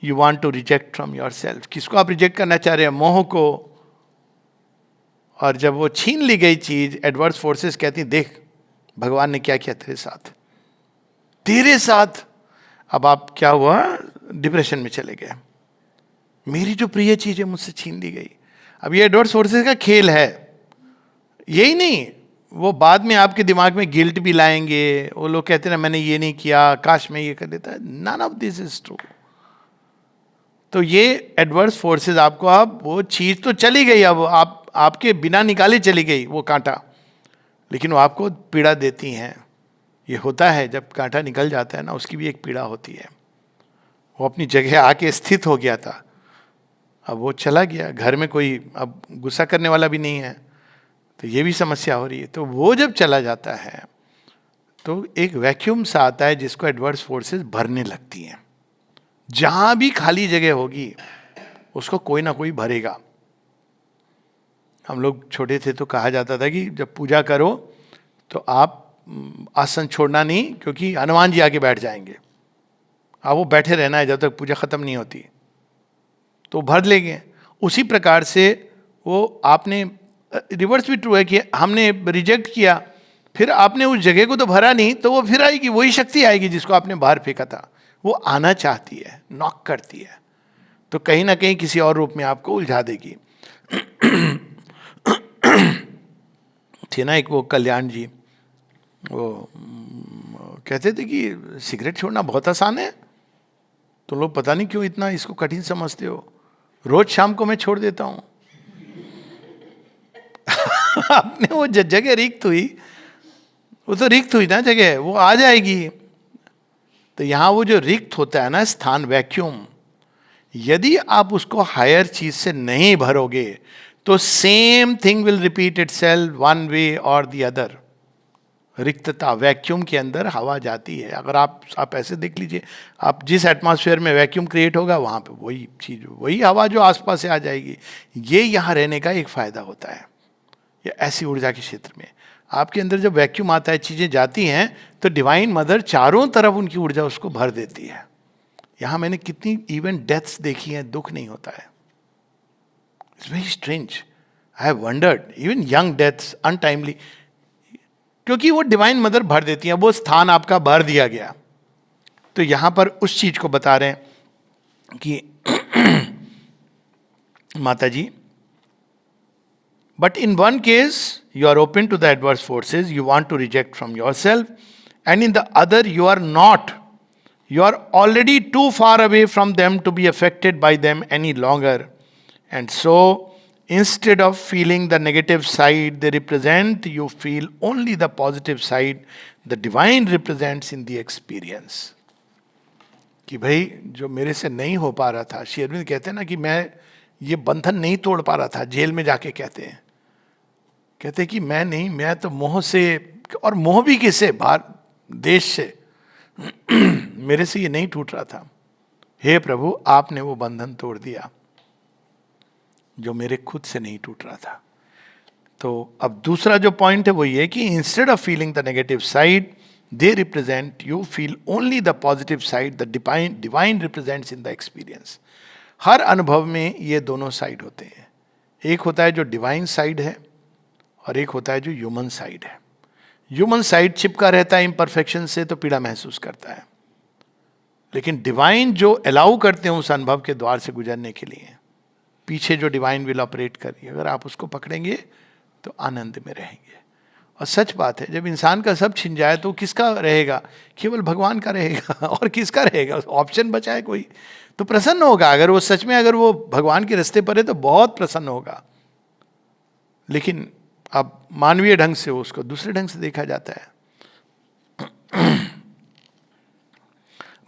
you want to reject from your self. किसको आप रिजेक्ट करना चाह रहे हैं? मोह को। और जब वो छीन ली गई चीज, एडवर्स फोर्सेस कहती देख भगवान ने क्या किया तेरे साथ, तेरे साथ। अब आप क्या हुआ? डिप्रेशन में चले गए, मेरी जो प्रिय चीज है मुझसे छीन ली गई। अब ये एडवर्स फोर्सेस का खेल है। यही नहीं, वो बाद में आपके दिमाग में गिल्ट भी लाएंगे। वो लोग कहते हैं ना मैंने ये नहीं किया, काश मैं ये कर देता। None of this is true. तो ये एडवर्स फोर्सेस आपको, अब वो चीज तो चली गई, अब आपके बिना निकाले चली गई वो कांटा, लेकिन वो आपको पीड़ा देती हैं। ये होता है जब कांटा निकल जाता है ना, उसकी भी एक पीड़ा होती है। वो अपनी जगह आके स्थित हो गया था, अब वो चला गया, घर में कोई अब गुस्सा करने वाला भी नहीं है, तो ये भी समस्या हो रही है। तो वो जब चला जाता है तो एक वैक्यूम सा आता है जिसको एडवर्स फोर्सेस भरने लगती हैं। जहां भी खाली जगह होगी उसको कोई ना कोई भरेगा। हम लोग छोटे थे तो कहा जाता था कि जब पूजा करो तो आप आसन छोड़ना नहीं, क्योंकि हनुमान जी आके बैठ जाएंगे। आप वो बैठे रहना है जब तक पूजा खत्म नहीं होती, तो भर लेंगे। उसी प्रकार से वो आपने, रिवर्स भी ट्रू है कि हमने रिजेक्ट किया, फिर आपने उस जगह को तो भरा नहीं, तो वो फिर आएगी, वही शक्ति आएगी जिसको आपने बाहर फेंका था। वो आना चाहती है, नॉक करती है, तो कहीं ना कहीं किसी और रूप में आपको उलझा देगी। थे ना एक वो कल्याण जी, वो कहते थे कि सिगरेट छोड़ना बहुत आसान है, तो लोग पता नहीं क्यों इतना इसको कठिन समझते हो, रोज शाम को मैं छोड़ देता हूं। आपने वो जगह रिक्त हुई, वो तो रिक्त हुई ना जगह, वो आ जाएगी। तो यहां वो जो रिक्त होता है ना स्थान, वैक्यूम, यदि आप उसको हायर चीज से नहीं भरोगे तो same thing will repeat itself one way और द अदर। रिक्तता, वैक्यूम के अंदर हवा जाती है। अगर आप ऐसे देख लीजिए, आप जिस एटमॉस्फेयर में वैक्यूम क्रिएट होगा वहां पे वही चीज, वही हवा जो आसपास से आ जाएगी। ये यहाँ रहने का एक फायदा होता है। या ऐसी ऊर्जा के क्षेत्र में आपके अंदर जब वैक्यूम आता है, चीजें जाती हैं, तो डिवाइन मदर चारों तरफ उनकी ऊर्जा उसको भर देती है। यहां मैंने कितनी इवन डेथ्स देखी हैं, दुख नहीं होता है। It's very strange, I have wondered, even young deaths untimely, क्योंकि वो डिवाइन मदर भर देती हैं, वो स्थान आपका भर दिया गया। तो यहां पर उस चीज को बता रहे हैं कि माता जी, but in one case you are open to the adverse forces you want to reject from yourself, and in the other you are not. You are already too far away from them to be affected by them any longer. And so, instead of feeling the negative side they represent, you feel only the positive side the divine represents in the experience. कि भाई जो मेरे से नहीं हो पा रहा था, श्री अरविंद कहते हैं ना कि मैं ये बंधन नहीं तोड़ पा रहा था, जेल में जाके कहते हैं कि मैं नहीं, मैं तो मोह से, और मोह भी किससे, बाहर देश से, मेरे से ये नहीं टूट रहा था। हे प्रभु, आपने वो बंधन तोड़ दिया जो मेरे खुद से नहीं टूट रहा था। तो अब दूसरा जो पॉइंट है वो ये कि instead of feeling the negative side they represent, you feel only the positive side the divine represents in the experience. हर अनुभव में ये दोनों साइड होते हैं, एक होता है जो डिवाइन साइड है और एक होता है जो ह्यूमन साइड है। ह्यूमन साइड चिपका रहता है इम्परफेक्शन से तो पीड़ा महसूस करता है, लेकिन डिवाइन जो अलाउ करते हैं उस अनुभव के द्वार से गुजरने के लिए, पीछे जो डिवाइन विल ऑपरेट कर रही है, अगर आप उसको पकड़ेंगे तो आनंद में रहेंगे। और सच बात है, जब इंसान का सब छिन जाए तो किसका रहेगा? केवल भगवान का रहेगा। और किसका रहेगा? ऑप्शन बचा है कोई? तो प्रसन्न होगा, अगर वो सच में, अगर वो भगवान के रास्ते पर है तो बहुत प्रसन्न होगा। लेकिन अब मानवीय ढंग से उसको दूसरे ढंग से देखा जाता है।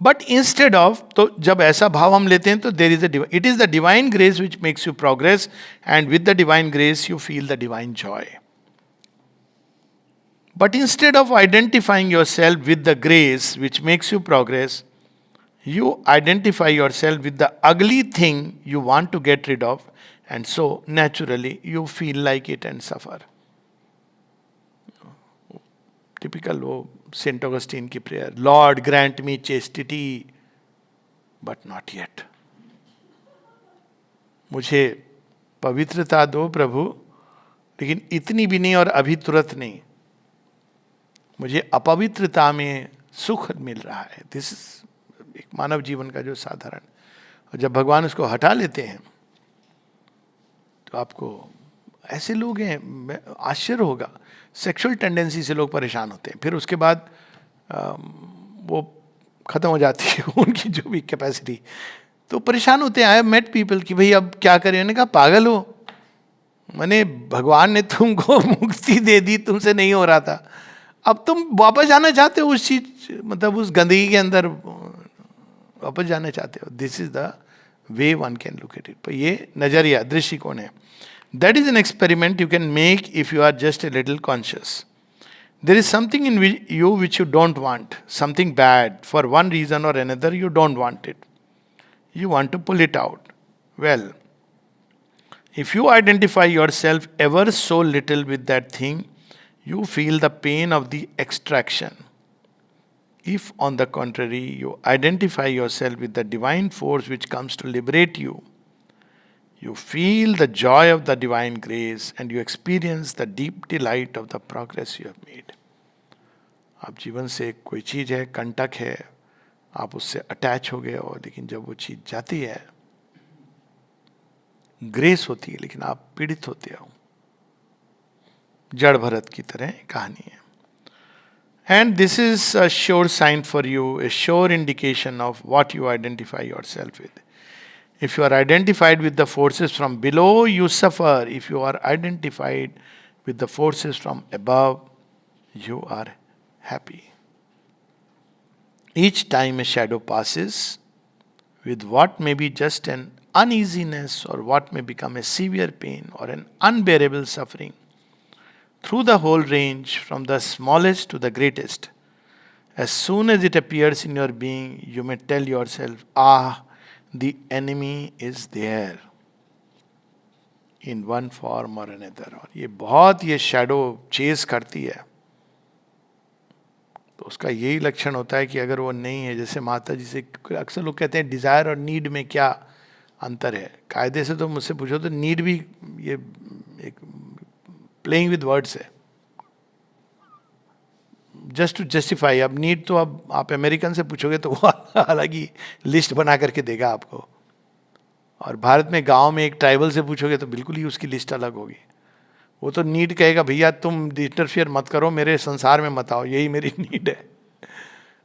बट इंस्टेड ऑफ, तो जब ऐसा भाव हम लेते हैं तो there is it is the divine grace which makes you progress, and with the divine grace you feel the divine Joy. But instead of identifying your self with the grace which makes you progress, you identify yourself with the ugly thing you want to get rid of, and so naturally you feel like it and suffer. Typical वो Saint Augustine की prayer, Lord grant me chastity but not yet. मुझे पवित्रता दो प्रभु, लेकिन इतनी भी नहीं और अभी तुरंत नहीं। मुझे अपवित्रता में सुख मिल रहा है। दिस इज एक मानव जीवन का जो साधारण, और जब भगवान उसको हटा लेते हैं तो आपको, ऐसे लोग हैं, आश्चर्य होगा, सेक्सुअल टेंडेंसी से लोग परेशान होते हैं, फिर उसके बाद वो ख़त्म हो जाती है उनकी जो भी कैपेसिटी, तो परेशान होते हैं। आई हैव मेट पीपल कि भाई अब क्या करें, मैंने कहा पागल हो, मैंने भगवान ने तुमको मुक्ति दे दी, तुमसे नहीं हो रहा था, अब तुम वापस जाना चाहते हो उस चीज, मतलब उस गंदगी के अंदर वापस जाना चाहते हो। This is the way one can look at it. पर ये नजरिया, दृष्टिकोण है। That is an experiment you can make if you are just a little conscious. There is something in you which you don't want, something bad, for one reason or another you don't want it, you want to pull it out. Well, if you identify yourself ever so little with that thing, you feel the pain of the extraction. If, on the contrary, you identify yourself with the divine force which comes to liberate you, you feel the joy of the divine grace and you experience the deep delight of the progress you have made. आप जीवन से कोई चीज़ है, कंटक है, आप उससे attach हो गए हो, लेकिन जब वो चीज जाती है, ग्रेस होती है, लेकिन आप पीड़ित होते हो। जड़ भरत की तरह कहानी है। And this is a sure sign for you, a sure indication of what you identify yourself with. If you are identified with the forces from below, you suffer. If you are identified with the forces from above, you are happy. Each time a shadow passes with what may be just an uneasiness or what may become a severe pain or an unbearable suffering, through the whole range from the smallest to the greatest, as soon as it appears in your being, you may tell yourself, ah, the enemy is there in one form or another. और ये बहुत ये shadow chase करती है, तो उसका यही लक्षण होता है कि अगर वो नहीं है, जैसे माता जी से अक्सर लोग कहते हैं डिज़ायर और नीड में क्या अंतर है। कायदे से तो मुझसे पूछो तो नीड भी ये एक प्लेइंग विद वर्ड्स है, जस्ट टू जस्टिफाई। अब नीड तो अब आप अमेरिकन से पूछोगे तो वो अलग ही लिस्ट बना करके देगा आपको। और भारत में गांव में एक ट्राइबल से पूछोगे तो बिल्कुल ही उसकी लिस्ट अलग होगी। वो तो नीड कहेगा भैया तुम इंटरफियर मत करो, मेरे संसार में मत आओ, यही मेरी नीड है।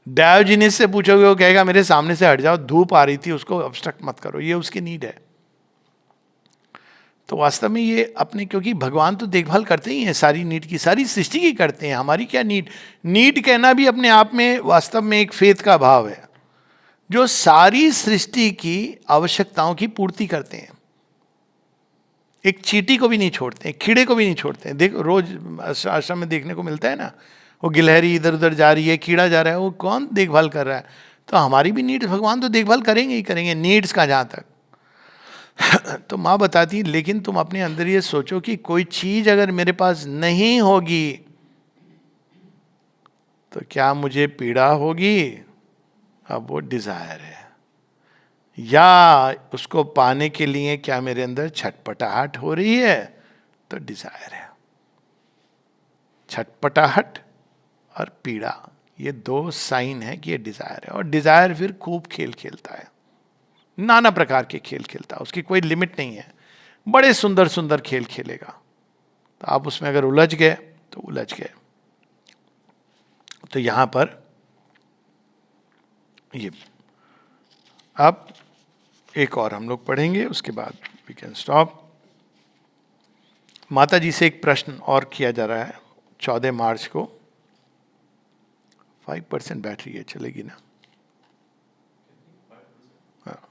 डायोजिनिस से पूछोगे वो कहेगा मेरे सामने से हट जाओ, धूप आ रही थी उसको ऑब्स्ट्रक्ट मत करो, ये उसकी नीड है। तो वास्तव में ये अपने, क्योंकि भगवान तो देखभाल करते ही हैं सारी नीड की, सारी सृष्टि की करते हैं, हमारी क्या नीड। नीड कहना भी अपने आप में वास्तव में एक फेथ का भाव है, जो सारी सृष्टि की आवश्यकताओं की पूर्ति करते हैं। एक चींटी को भी नहीं छोड़ते, कीड़े को भी नहीं छोड़ते। देखो रोज आश्रम में देखने को मिलता है ना, वो गिलहरी इधर उधर जा रही है, कीड़ा जा रहा है, वो कौन देखभाल कर रहा है। तो हमारी भी नीड्स भगवान तो देखभाल करेंगे ही करेंगे, नीड्स का जहाँ तक। तो माँ बताती लेकिन तुम अपने अंदर ये सोचो कि कोई चीज अगर मेरे पास नहीं होगी तो क्या मुझे पीड़ा होगी। अब वो डिजायर है, या उसको पाने के लिए क्या मेरे अंदर छटपटाहट हो रही है, तो डिजायर है। छटपटाहट और पीड़ा, ये दो साइन है कि ये डिजायर है। और डिजायर फिर खूब खेल खेलता है, नाना प्रकार के खेल खेलता है, उसकी कोई लिमिट नहीं है। बड़े सुंदर सुंदर खेल खेलेगा, तो आप उसमें अगर उलझ गए तो उलझ गए। तो यहां पर ये अब एक और हम लोग पढ़ेंगे, उसके बाद वी कैन स्टॉप। माता जी से एक प्रश्न और किया जा रहा है 14 मार्च को। 5% बैटरी है, चलेगी ना? हाँ।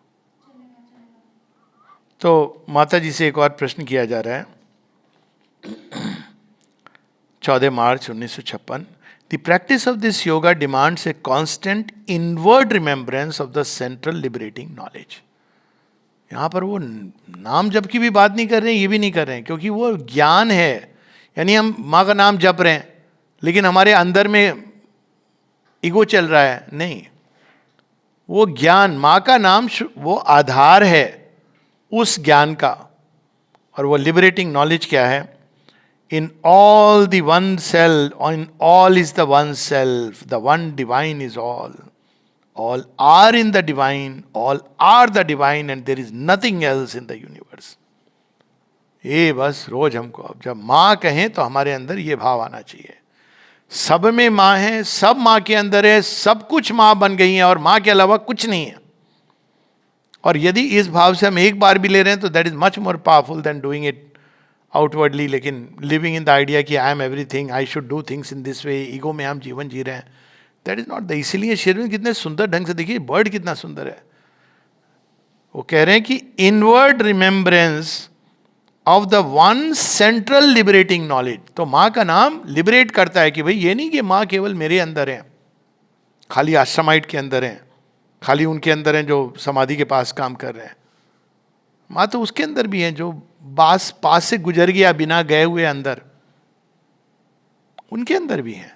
तो माता जी से एक और प्रश्न किया जा रहा है 14 मार्च 1956। The practice of this yoga demands a constant inward remembrance of the central liberating knowledge. यहाँ पर वो नाम जप की भी बात नहीं कर रहे हैं, ये भी नहीं कर रहे हैं, क्योंकि वो ज्ञान है। यानी हम माँ का नाम जप रहे हैं लेकिन हमारे अंदर में ईगो चल रहा है, नहीं। वो ज्ञान, माँ का नाम वो आधार है उस ज्ञान का। और वो लिबरेटिंग नॉलेज क्या है? In all the one self, in all is the one self, the one divine is all. All are in the divine, all are the divine, and there is nothing else in the universe. ये बस रोज हमको अब जब माँ कहें तो हमारे अंदर ये भाव आना चाहिए, सब में माँ है, सब माँ के अंदर है, सब कुछ माँ बन गई है और माँ के अलावा कुछ नहीं है। और यदि इस भाव से हम एक बार भी ले रहे हैं तो that is much more powerful than doing it outwardly. लेकिन लिविंग इन द आइडिया कि I M everything, I should do things in this way, ego में हम जीवन जी रहे हैं, दैट इज नॉट द। इसीलिए शेरविन कितने सुंदर ढंग से, देखिए वर्ड कितना सुंदर है। वो कह रहे हैं कि inward remembrance of the one central liberating knowledge. तो माँ का नाम लिबरेट करता है कि भाई ये नहीं कि माँ केवल मेरे अंदर है, खाली आश्रमाइट के अंदर है, खाली उनके अंदर हैं जो समाधि के पास काम कर रहे हैं। माँ तो उसके अंदर भी है जो पास से गुजर गया बिना गए हुए अंदर, उनके अंदर भी है,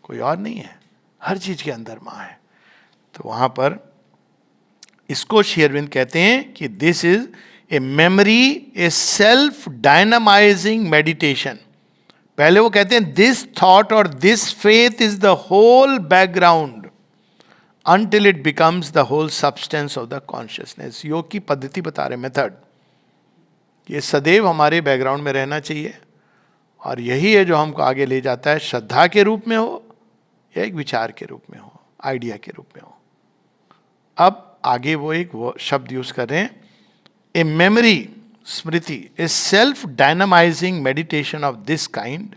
कोई और नहीं है। हर चीज के अंदर माँ है। तो वहां पर इसको श्री अरविंद कहते हैं कि this is a memory, a self dynamising meditation. पहले वो कहते हैं दिस थॉट और this faith is the whole background until it becomes the whole substance of the consciousness. योग की पद्धति बता रहे, मेथड। ये सदैव हमारे बैकग्राउंड में रहना चाहिए और यही है जो हमको आगे ले जाता है, श्रद्धा के रूप में हो या एक विचार के रूप में हो, आइडिया के रूप में हो। अब आगे वो एक शब्द यूज कर रहे हैं, ए मेमोरी, स्मृति, a self dynamising meditation of this kind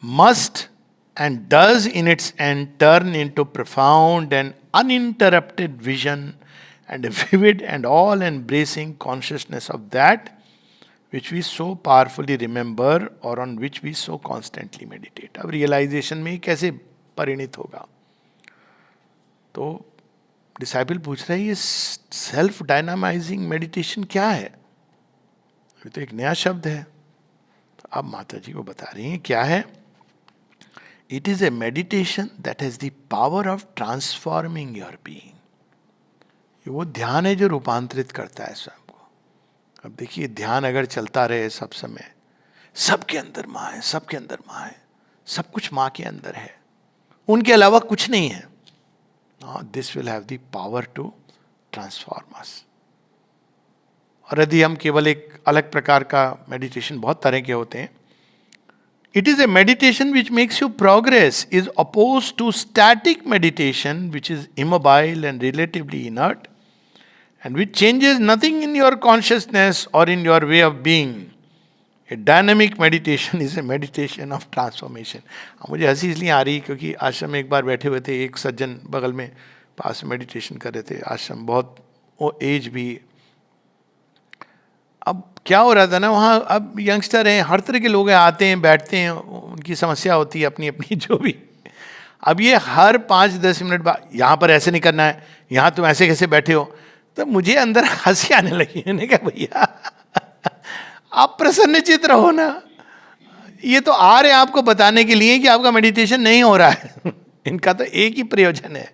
must and does in its end turn into profound and uninterrupted vision and a vivid and all-embracing consciousness of that which we so powerfully remember or on which we so constantly meditate. अब realisation में कैसे परिणित होगा? तो disciple पूछ रहा है ये self dynamising meditation क्या है? ये तो एक नया शब्द है। तो अब माता जी को बता रही हैं क्या है। It is a meditation that has the power of transforming your being. ये वो ध्यान है जो रूपांतरित करता है स्वयं को। अब देखिए ध्यान अगर चलता रहे सब समय, सबके अंदर माँ है, सबके अंदर माँ है, सब कुछ माँ के अंदर है, उनके अलावा कुछ नहीं है, this will have the power to transform us. और यदि हम केवल एक अलग प्रकार का मेडिटेशन, बहुत तरह के होते हैं, it is a meditation which makes you progress, is opposed to static meditation which is immobile and relatively inert and which changes nothing in your consciousness or in your way of being. A dynamic meditation is a meditation of transformation. अब मुझे हंसी इसलिए आ रही क्योंकि आश्रम में एक बार बैठे हुए थे, एक सज्जन बगल में पास में मेडिटेशन कर रहे थे, आश्रम बहुत वो एज भी। अब क्या हो रहा था ना वहाँ, अब यंगस्टर हैं, हर तरह के लोग हैं, आते हैं बैठते हैं, उनकी समस्या होती है अपनी अपनी जो भी। अब ये हर 5-10 मिनट बाद यहाँ पर ऐसे नहीं करना है, यहाँ तुम ऐसे कैसे बैठे हो, तो मुझे अंदर हंसी आने लगी। मैंने कहा भैया आप प्रसन्न चित्त रहो ना, ये तो आ रहे हैं आपको बताने के लिए कि आपका मेडिटेशन नहीं हो रहा है। इनका तो एक ही प्रयोजन है।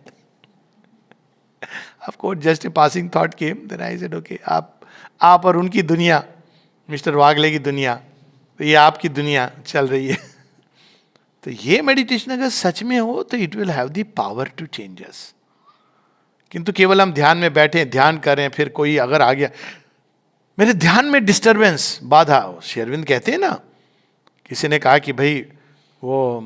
आपको just a passing thought came, then I said okay, आप और उनकी दुनिया, मिस्टर वागले की दुनिया, तो ये आपकी दुनिया चल रही है। तो ये मेडिटेशन अगर सच में हो तो it will have the power to change us. किंतु केवल हम ध्यान में बैठे, ध्यान करें, फिर कोई अगर आ गया, मेरे ध्यान में डिस्टरबेंस, बाधा, श्री अरविंद कहते हैं ना, किसी ने कहा कि भाई वो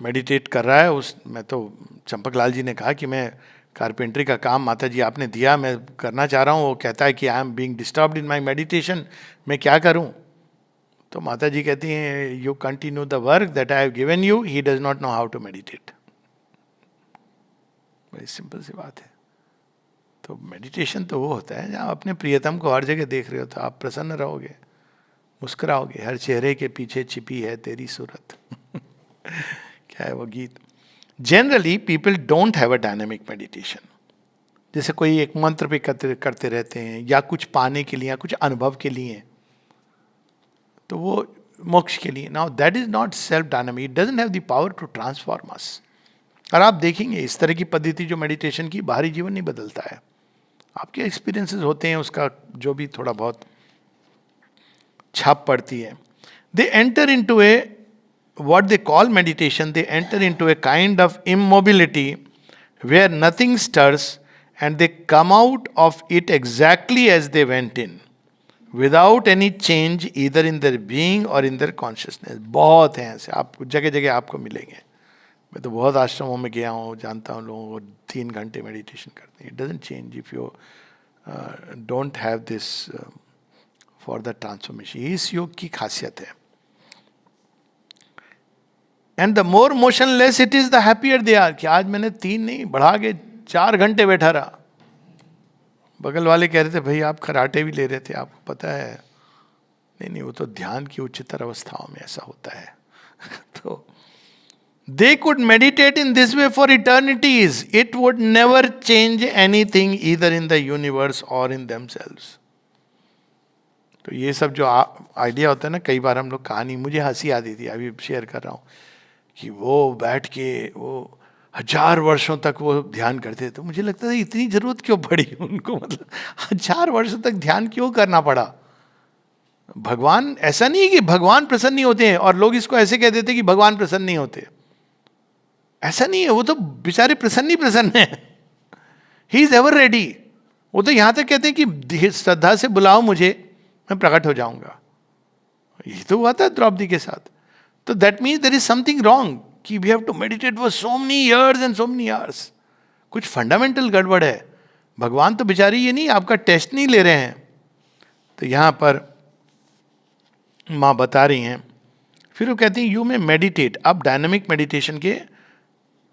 मेडिटेट कर रहा है, उस मैं तो चंपकलाल जी ने कहा कि मैं कारपेंटरी का काम माता जी आपने दिया, मैं करना चाह रहा हूँ, वो कहता है कि I am being disturbed in my meditation, मैं क्या करूँ? तो माता जी कहती हैं you continue the work that I have given you, he does not know how to meditate. बड़ी सिंपल सी बात है। तो मेडिटेशन तो वो होता है जहाँ अपने प्रियतम को हर जगह देख रहे हो तो आप प्रसन्न रहोगे, मुस्कुराओगे, हर चेहरे के पीछे छिपी है तेरी सूरत। क्या है वो गीत। Generally people don't have a dynamic meditation. जैसे कोई एक मंत्र पे करते रहते हैं या कुछ पाने के लिए या कुछ अनुभव के लिए, तो वो मोक्ष के लिए। Now that is not self dynamic, it doesn't have the power to transform us. और आप देखेंगे इस तरह की पद्धति जो मेडिटेशन की, बाहरी जीवन नहीं बदलता है, आपके एक्सपीरियंसेस होते हैं, उसका जो भी थोड़ा बहुत छाप पड़ती है। They enter into A what they call meditation, they enter into a kind of immobility where nothing stirs and they come out of it exactly as they went in without any change either in their being or in their consciousness. बहुत हैं ऐसे, आप जगह जगह आपको मिलेंगे। मैं तो बहुत आश्रमों में गया हूँ, जानता हूँ लोगों को 3 घंटे मेडिटेशन करते हैं। It doesn't change if you don't have this for the transformation. इस योग की खासियत है। And the more motionless it is the happier they are. कि आज मैंने 3 नहीं बढ़ा के 4 घंटे बैठा रहा। बगल वाले कह रहे थे भाई आप खराटे भी ले रहे थे, आपको पता है? नहीं, वो तो ध्यान की उच्चतर अवस्थाओं में ऐसा होता है। तो they could meditate in this way for eternities, it would never change anything either in the universe और इन देमसेल्व्स। तो ये सब जो आइडिया होता है ना, कई बार हम लोग कहानी, मुझे हंसी आती थी, अभी शेयर कर रहा हूँ कि वो बैठ के वो 1000 वर्षों तक वो ध्यान करते, तो मुझे लगता था इतनी जरूरत क्यों पड़ी उनको, मतलब 1000 वर्षों तक ध्यान क्यों करना पड़ा? भगवान, ऐसा नहीं है कि भगवान प्रसन्न नहीं होते हैं, और लोग इसको ऐसे कह देते कि भगवान प्रसन्न नहीं होते। ऐसा नहीं है, वो तो बेचारे प्रसन्न ही प्रसन्न है। He is ever ready. वो तो यहां तक कहते हैं कि श्रद्धा से बुलाओ मुझे, मैं प्रकट हो जाऊंगा। ये तो हुआ था द्रौपदी के साथ। तो that means there is something wrong कि we have to meditate for so many years and so many hours. कुछ फंडामेंटल गड़बड़ है। भगवान तो बेचारी ये नहीं, आपका टेस्ट नहीं ले रहे हैं। तो यहां पर माँ बता रही हैं, फिर वो कहती हैं यू में मेडिटेट। अब डायनेमिक मेडिटेशन के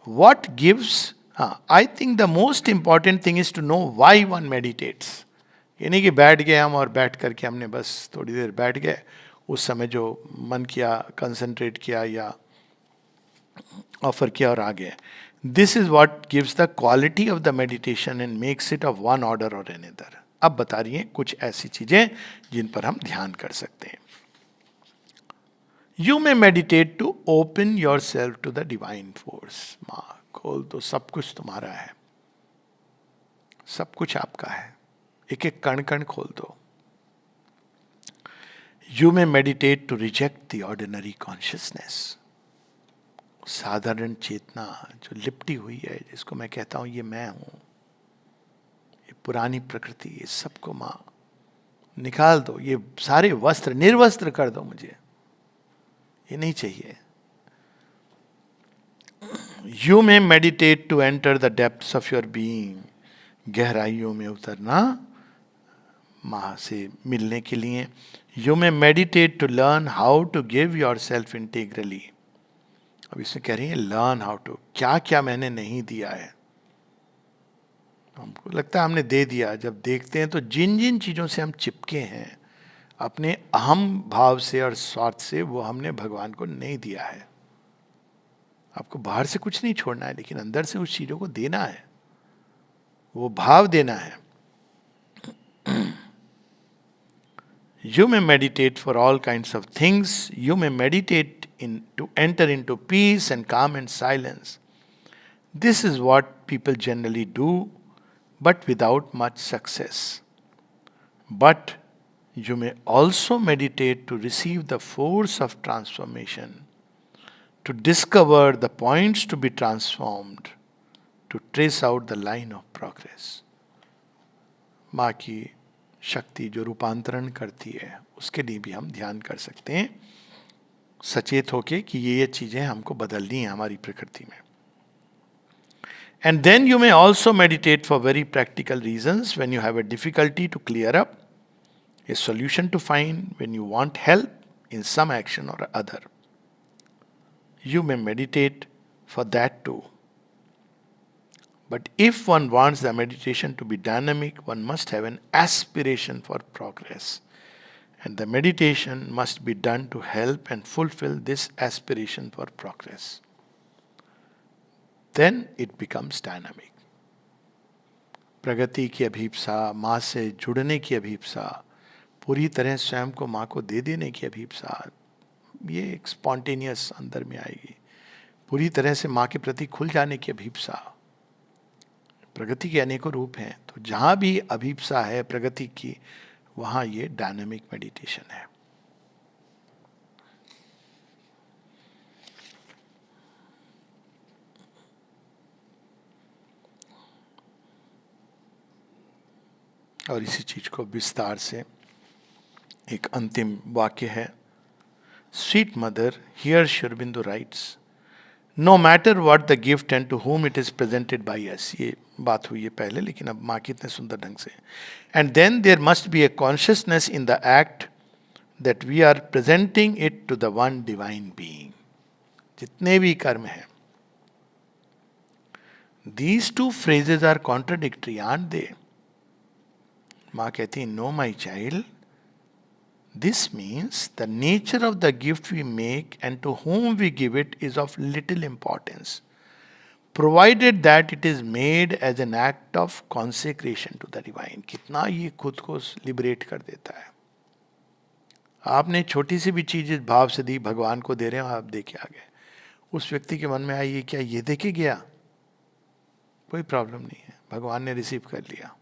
what gives, I think the most important thing is to know why one meditates. ये नहीं कि बैठ गए हम और बैठ करके हमने बस थोड़ी देर बैठ गए, उस समय जो मन किया कंसंट्रेट किया या ऑफर किया और आ गए। This is what gives the quality of the meditation and makes it of one order और अनदर। अब बता रही हैं कुछ ऐसी चीजें जिन पर हम ध्यान कर सकते हैं। You may meditate to open your self to the divine force. माँ खोल दो, सब कुछ तुम्हारा है, सब कुछ आपका है, एक एक कण कण खोल दो। You may meditate to reject the ordinary consciousness. साधारण चेतना जो लिपटी हुई है, जिसको मैं कहता हूं ये मैं हूं, ये पुरानी प्रकृति, ये सबको माँ निकाल दो, ये सारे वस्त्र निर्वस्त्र कर दो मुझे, ये नहीं चाहिए। You may meditate to enter the depths of your being, गहराइयों में उतरना माँ से मिलने के लिए। You may meditate to learn how to give yourself integrally. अब इसमें कह रही है लर्न हाउ टू, क्या क्या मैंने नहीं दिया है, हमको लगता है हमने दे दिया। जब देखते हैं तो जिन जिन चीज़ों से हम चिपके हैं अपने अहम भाव से और स्वार्थ से, वो हमने भगवान को नहीं दिया है। आपको बाहर से कुछ नहीं छोड़ना है, लेकिन अंदर से उस चीज़ों को देना है, वो भाव देना है। You may meditate for all kinds of things. You may meditate to enter into peace and calm and silence. This is what people generally do, but without much success. But you may also meditate to receive the force of transformation, to discover the points to be transformed, to trace out the line of progress. माँ की शक्ति जो रूपांतरण करती है, उसके लिए भी हम ध्यान कर सकते हैं सचेत होके कि ये चीजें हमको बदलनी है हमारी प्रकृति में। And then you may also meditate for very practical reasons, when you have a difficulty to clear up, a solution to find, when you want help in some action or other, you may meditate for that too. But if one wants the meditation to be dynamic, one must have an aspiration for progress. And the meditation must be done to help and fulfill this aspiration for progress. Then it becomes dynamic. प्रगति की अभीप्सा, माँ से जुड़ने की अभीप्सा, पूरी तरह स्वयं को माँ को दे देने की अभीप्सा, ये एक स्पॉन्टेनियस अंदर में आएगी। पूरी तरह से माँ के प्रति खुल जाने की अभीप्सा। प्रगति के अनेकों रूप हैं, तो जहाँ भी अभीप्सा है प्रगति की, वहाँ ये डायनामिक मेडिटेशन है। और इसी चीज को विस्तार से एक अंतिम वाक्य है। Sweet mother, here Sri Aurobindo writes, no matter what the gift and to whom it is presented by us। ये बात हुई है पहले, लेकिन अब माँ कितने सुंदर ढंग से। And then there must be a consciousness in the act that we are presenting it to the one divine being. जितने भी कर्म हैं, these two phrases are contradictory, aren't they? माँ कहती है, no my child, this means the nature of the gift we make and to whom we give it is of little importance, provided that it is made as an act of consecration to the divine। कितना ये खुद को liberate कर देता है। आपने छोटी सी भी चीज इस भाव से दी, भगवान को दे रहे हो, आप दे के आ गए, उस व्यक्ति के मन में आई, ये क्या ये दे के गया, कोई प्रॉब्लम नहीं है, भगवान ने रिसीव कर लिया।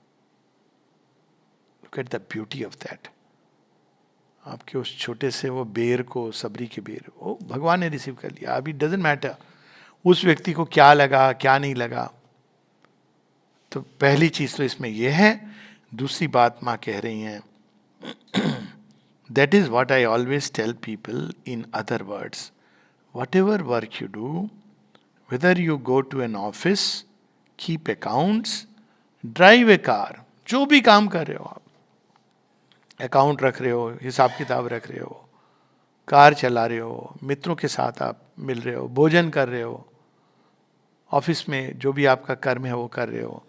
Look at the beauty of that. आपके उस छोटे से वो बेर को, सबरी के बेर, वो भगवान ने रिसीव कर लिया। अभी डजेंट मैटर उस व्यक्ति को क्या लगा क्या नहीं लगा। तो पहली चीज तो इसमें यह है। दूसरी बात माँ कह रही हैं, that is what I always tell people in other words, whatever work you do, whether you go to an office, keep accounts, drive a car, जो भी काम कर रहे हो आप, अकाउंट रख रहे हो, हिसाब किताब रख रहे हो, कार चला रहे हो, मित्रों के साथ आप मिल रहे हो, भोजन कर रहे हो, ऑफिस में जो भी आपका कर्म है वो कर रहे हो,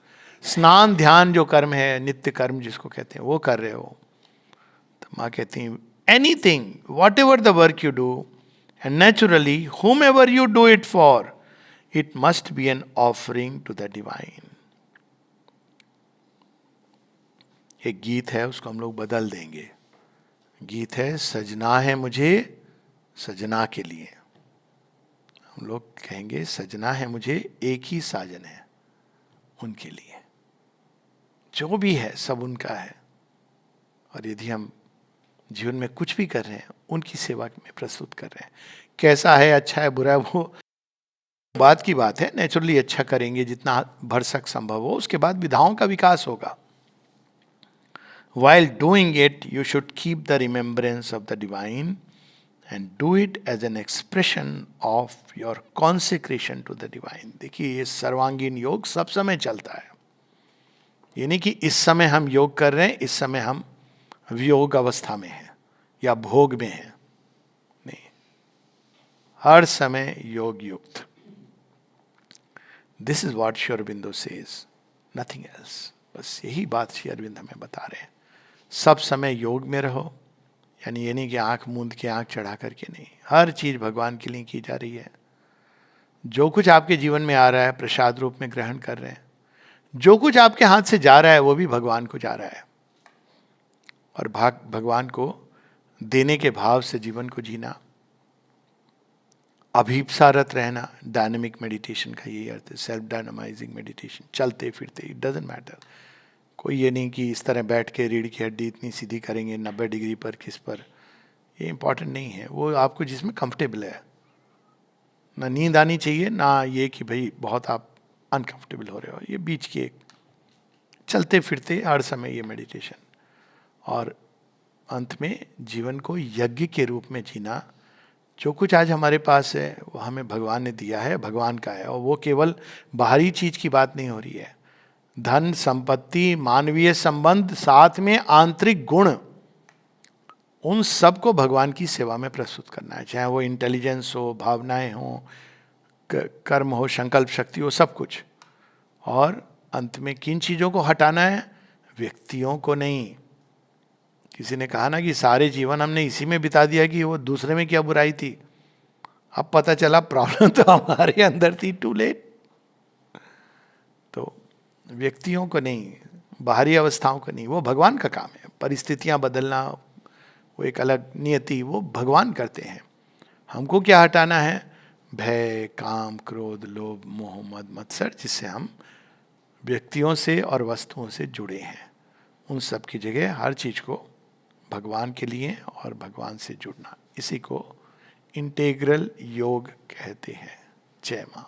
स्नान ध्यान जो कर्म है, नित्य कर्म जिसको कहते हैं, वो कर रहे हो। तो माँ कहती हैं, anything, whatever the work you do, and naturally whomever you do it for, it must be an offering to the divine. एक गीत है, उसको हम लोग बदल देंगे। गीत है, सजना है मुझे सजना के लिए। हम लोग कहेंगे, सजना है मुझे एक ही साजन है उनके लिए। जो भी है सब उनका है, और यदि हम जीवन में कुछ भी कर रहे हैं, उनकी सेवा में प्रस्तुत कर रहे हैं। कैसा है, अच्छा है बुरा है, वो बात की बात है। नेचुरली अच्छा करेंगे जितना भरसक संभव हो, उसके बाद विधाओं का विकास होगा। While doing it, you should keep the remembrance of the divine and do it as an expression of your consecration to the divine. देखिए ये सर्वांगीण योग सब समय चलता है. ये नहीं कि इस समय हम योग कर रहे हैं, इस समय हम वियोग अवस्था में हैं या भोग में हैं. नहीं, हर समय योग युक्त. This is what Shri Aurobindo says, nothing else. बस यही बात श्री अरविंद हमें बता रहे हैं. सब समय योग में रहो, यानी ये नहीं कि आंख मूंद के आंख चढ़ा करके नहीं. हर चीज भगवान के लिए की जा रही है. जो कुछ आपके जीवन में आ रहा है प्रसाद रूप में ग्रहण कर रहे हैं. जो कुछ आपके हाथ से जा रहा है वो भी भगवान को जा रहा है. और भगवान को देने के भाव से जीवन को जीना, अभीप्सारत रहना. डायनेमिक मेडिटेशन का यही अर्थ है, सेल्फ डायनामाइजिंग मेडिटेशन. चलते फिरते, इट डजेंट मैटर. कोई ये नहीं कि इस तरह बैठ के रीढ़ की हड्डी इतनी सीधी करेंगे 90 डिग्री पर, किस पर, ये इंपॉर्टेंट नहीं है. वो आपको जिसमें कंफर्टेबल है. ना नींद आनी चाहिए, ना ये कि भाई बहुत आप अनकंफर्टेबल हो रहे हो. ये बीच की एक चलते फिरते हर समय ये मेडिटेशन. और अंत में जीवन को यज्ञ के रूप में जीना. जो कुछ आज हमारे पास है वो हमें भगवान ने दिया है, भगवान का है. और वो केवल बाहरी चीज की बात नहीं हो रही है. धन, संपत्ति, मानवीय संबंध, साथ में आंतरिक गुण, उन सब को भगवान की सेवा में प्रस्तुत करना है. चाहे वो इंटेलिजेंस हो, भावनाएं हो, कर्म हो, संकल्प शक्ति हो, सब कुछ. और अंत में किन चीजों को हटाना है? व्यक्तियों को नहीं. किसी ने कहा ना कि सारे जीवन हमने इसी में बिता दिया कि वो दूसरे में क्या बुराई थी. अब पता चला प्रॉब्लम तो हमारे अंदर थी. Too late. तो व्यक्तियों को नहीं, बाहरी अवस्थाओं को नहीं, वो भगवान का काम है. परिस्थितियां बदलना वो एक अलग नियति, वो भगवान करते हैं. हमको क्या हटाना है? भय, काम, क्रोध, लोभ, मोह, मद, मत्सर, जिससे हम व्यक्तियों से और वस्तुओं से जुड़े हैं. उन सब की जगह हर चीज को भगवान के लिए और भगवान से जुड़ना, इसी को इंटेग्रल योग कहते हैं. जय मां.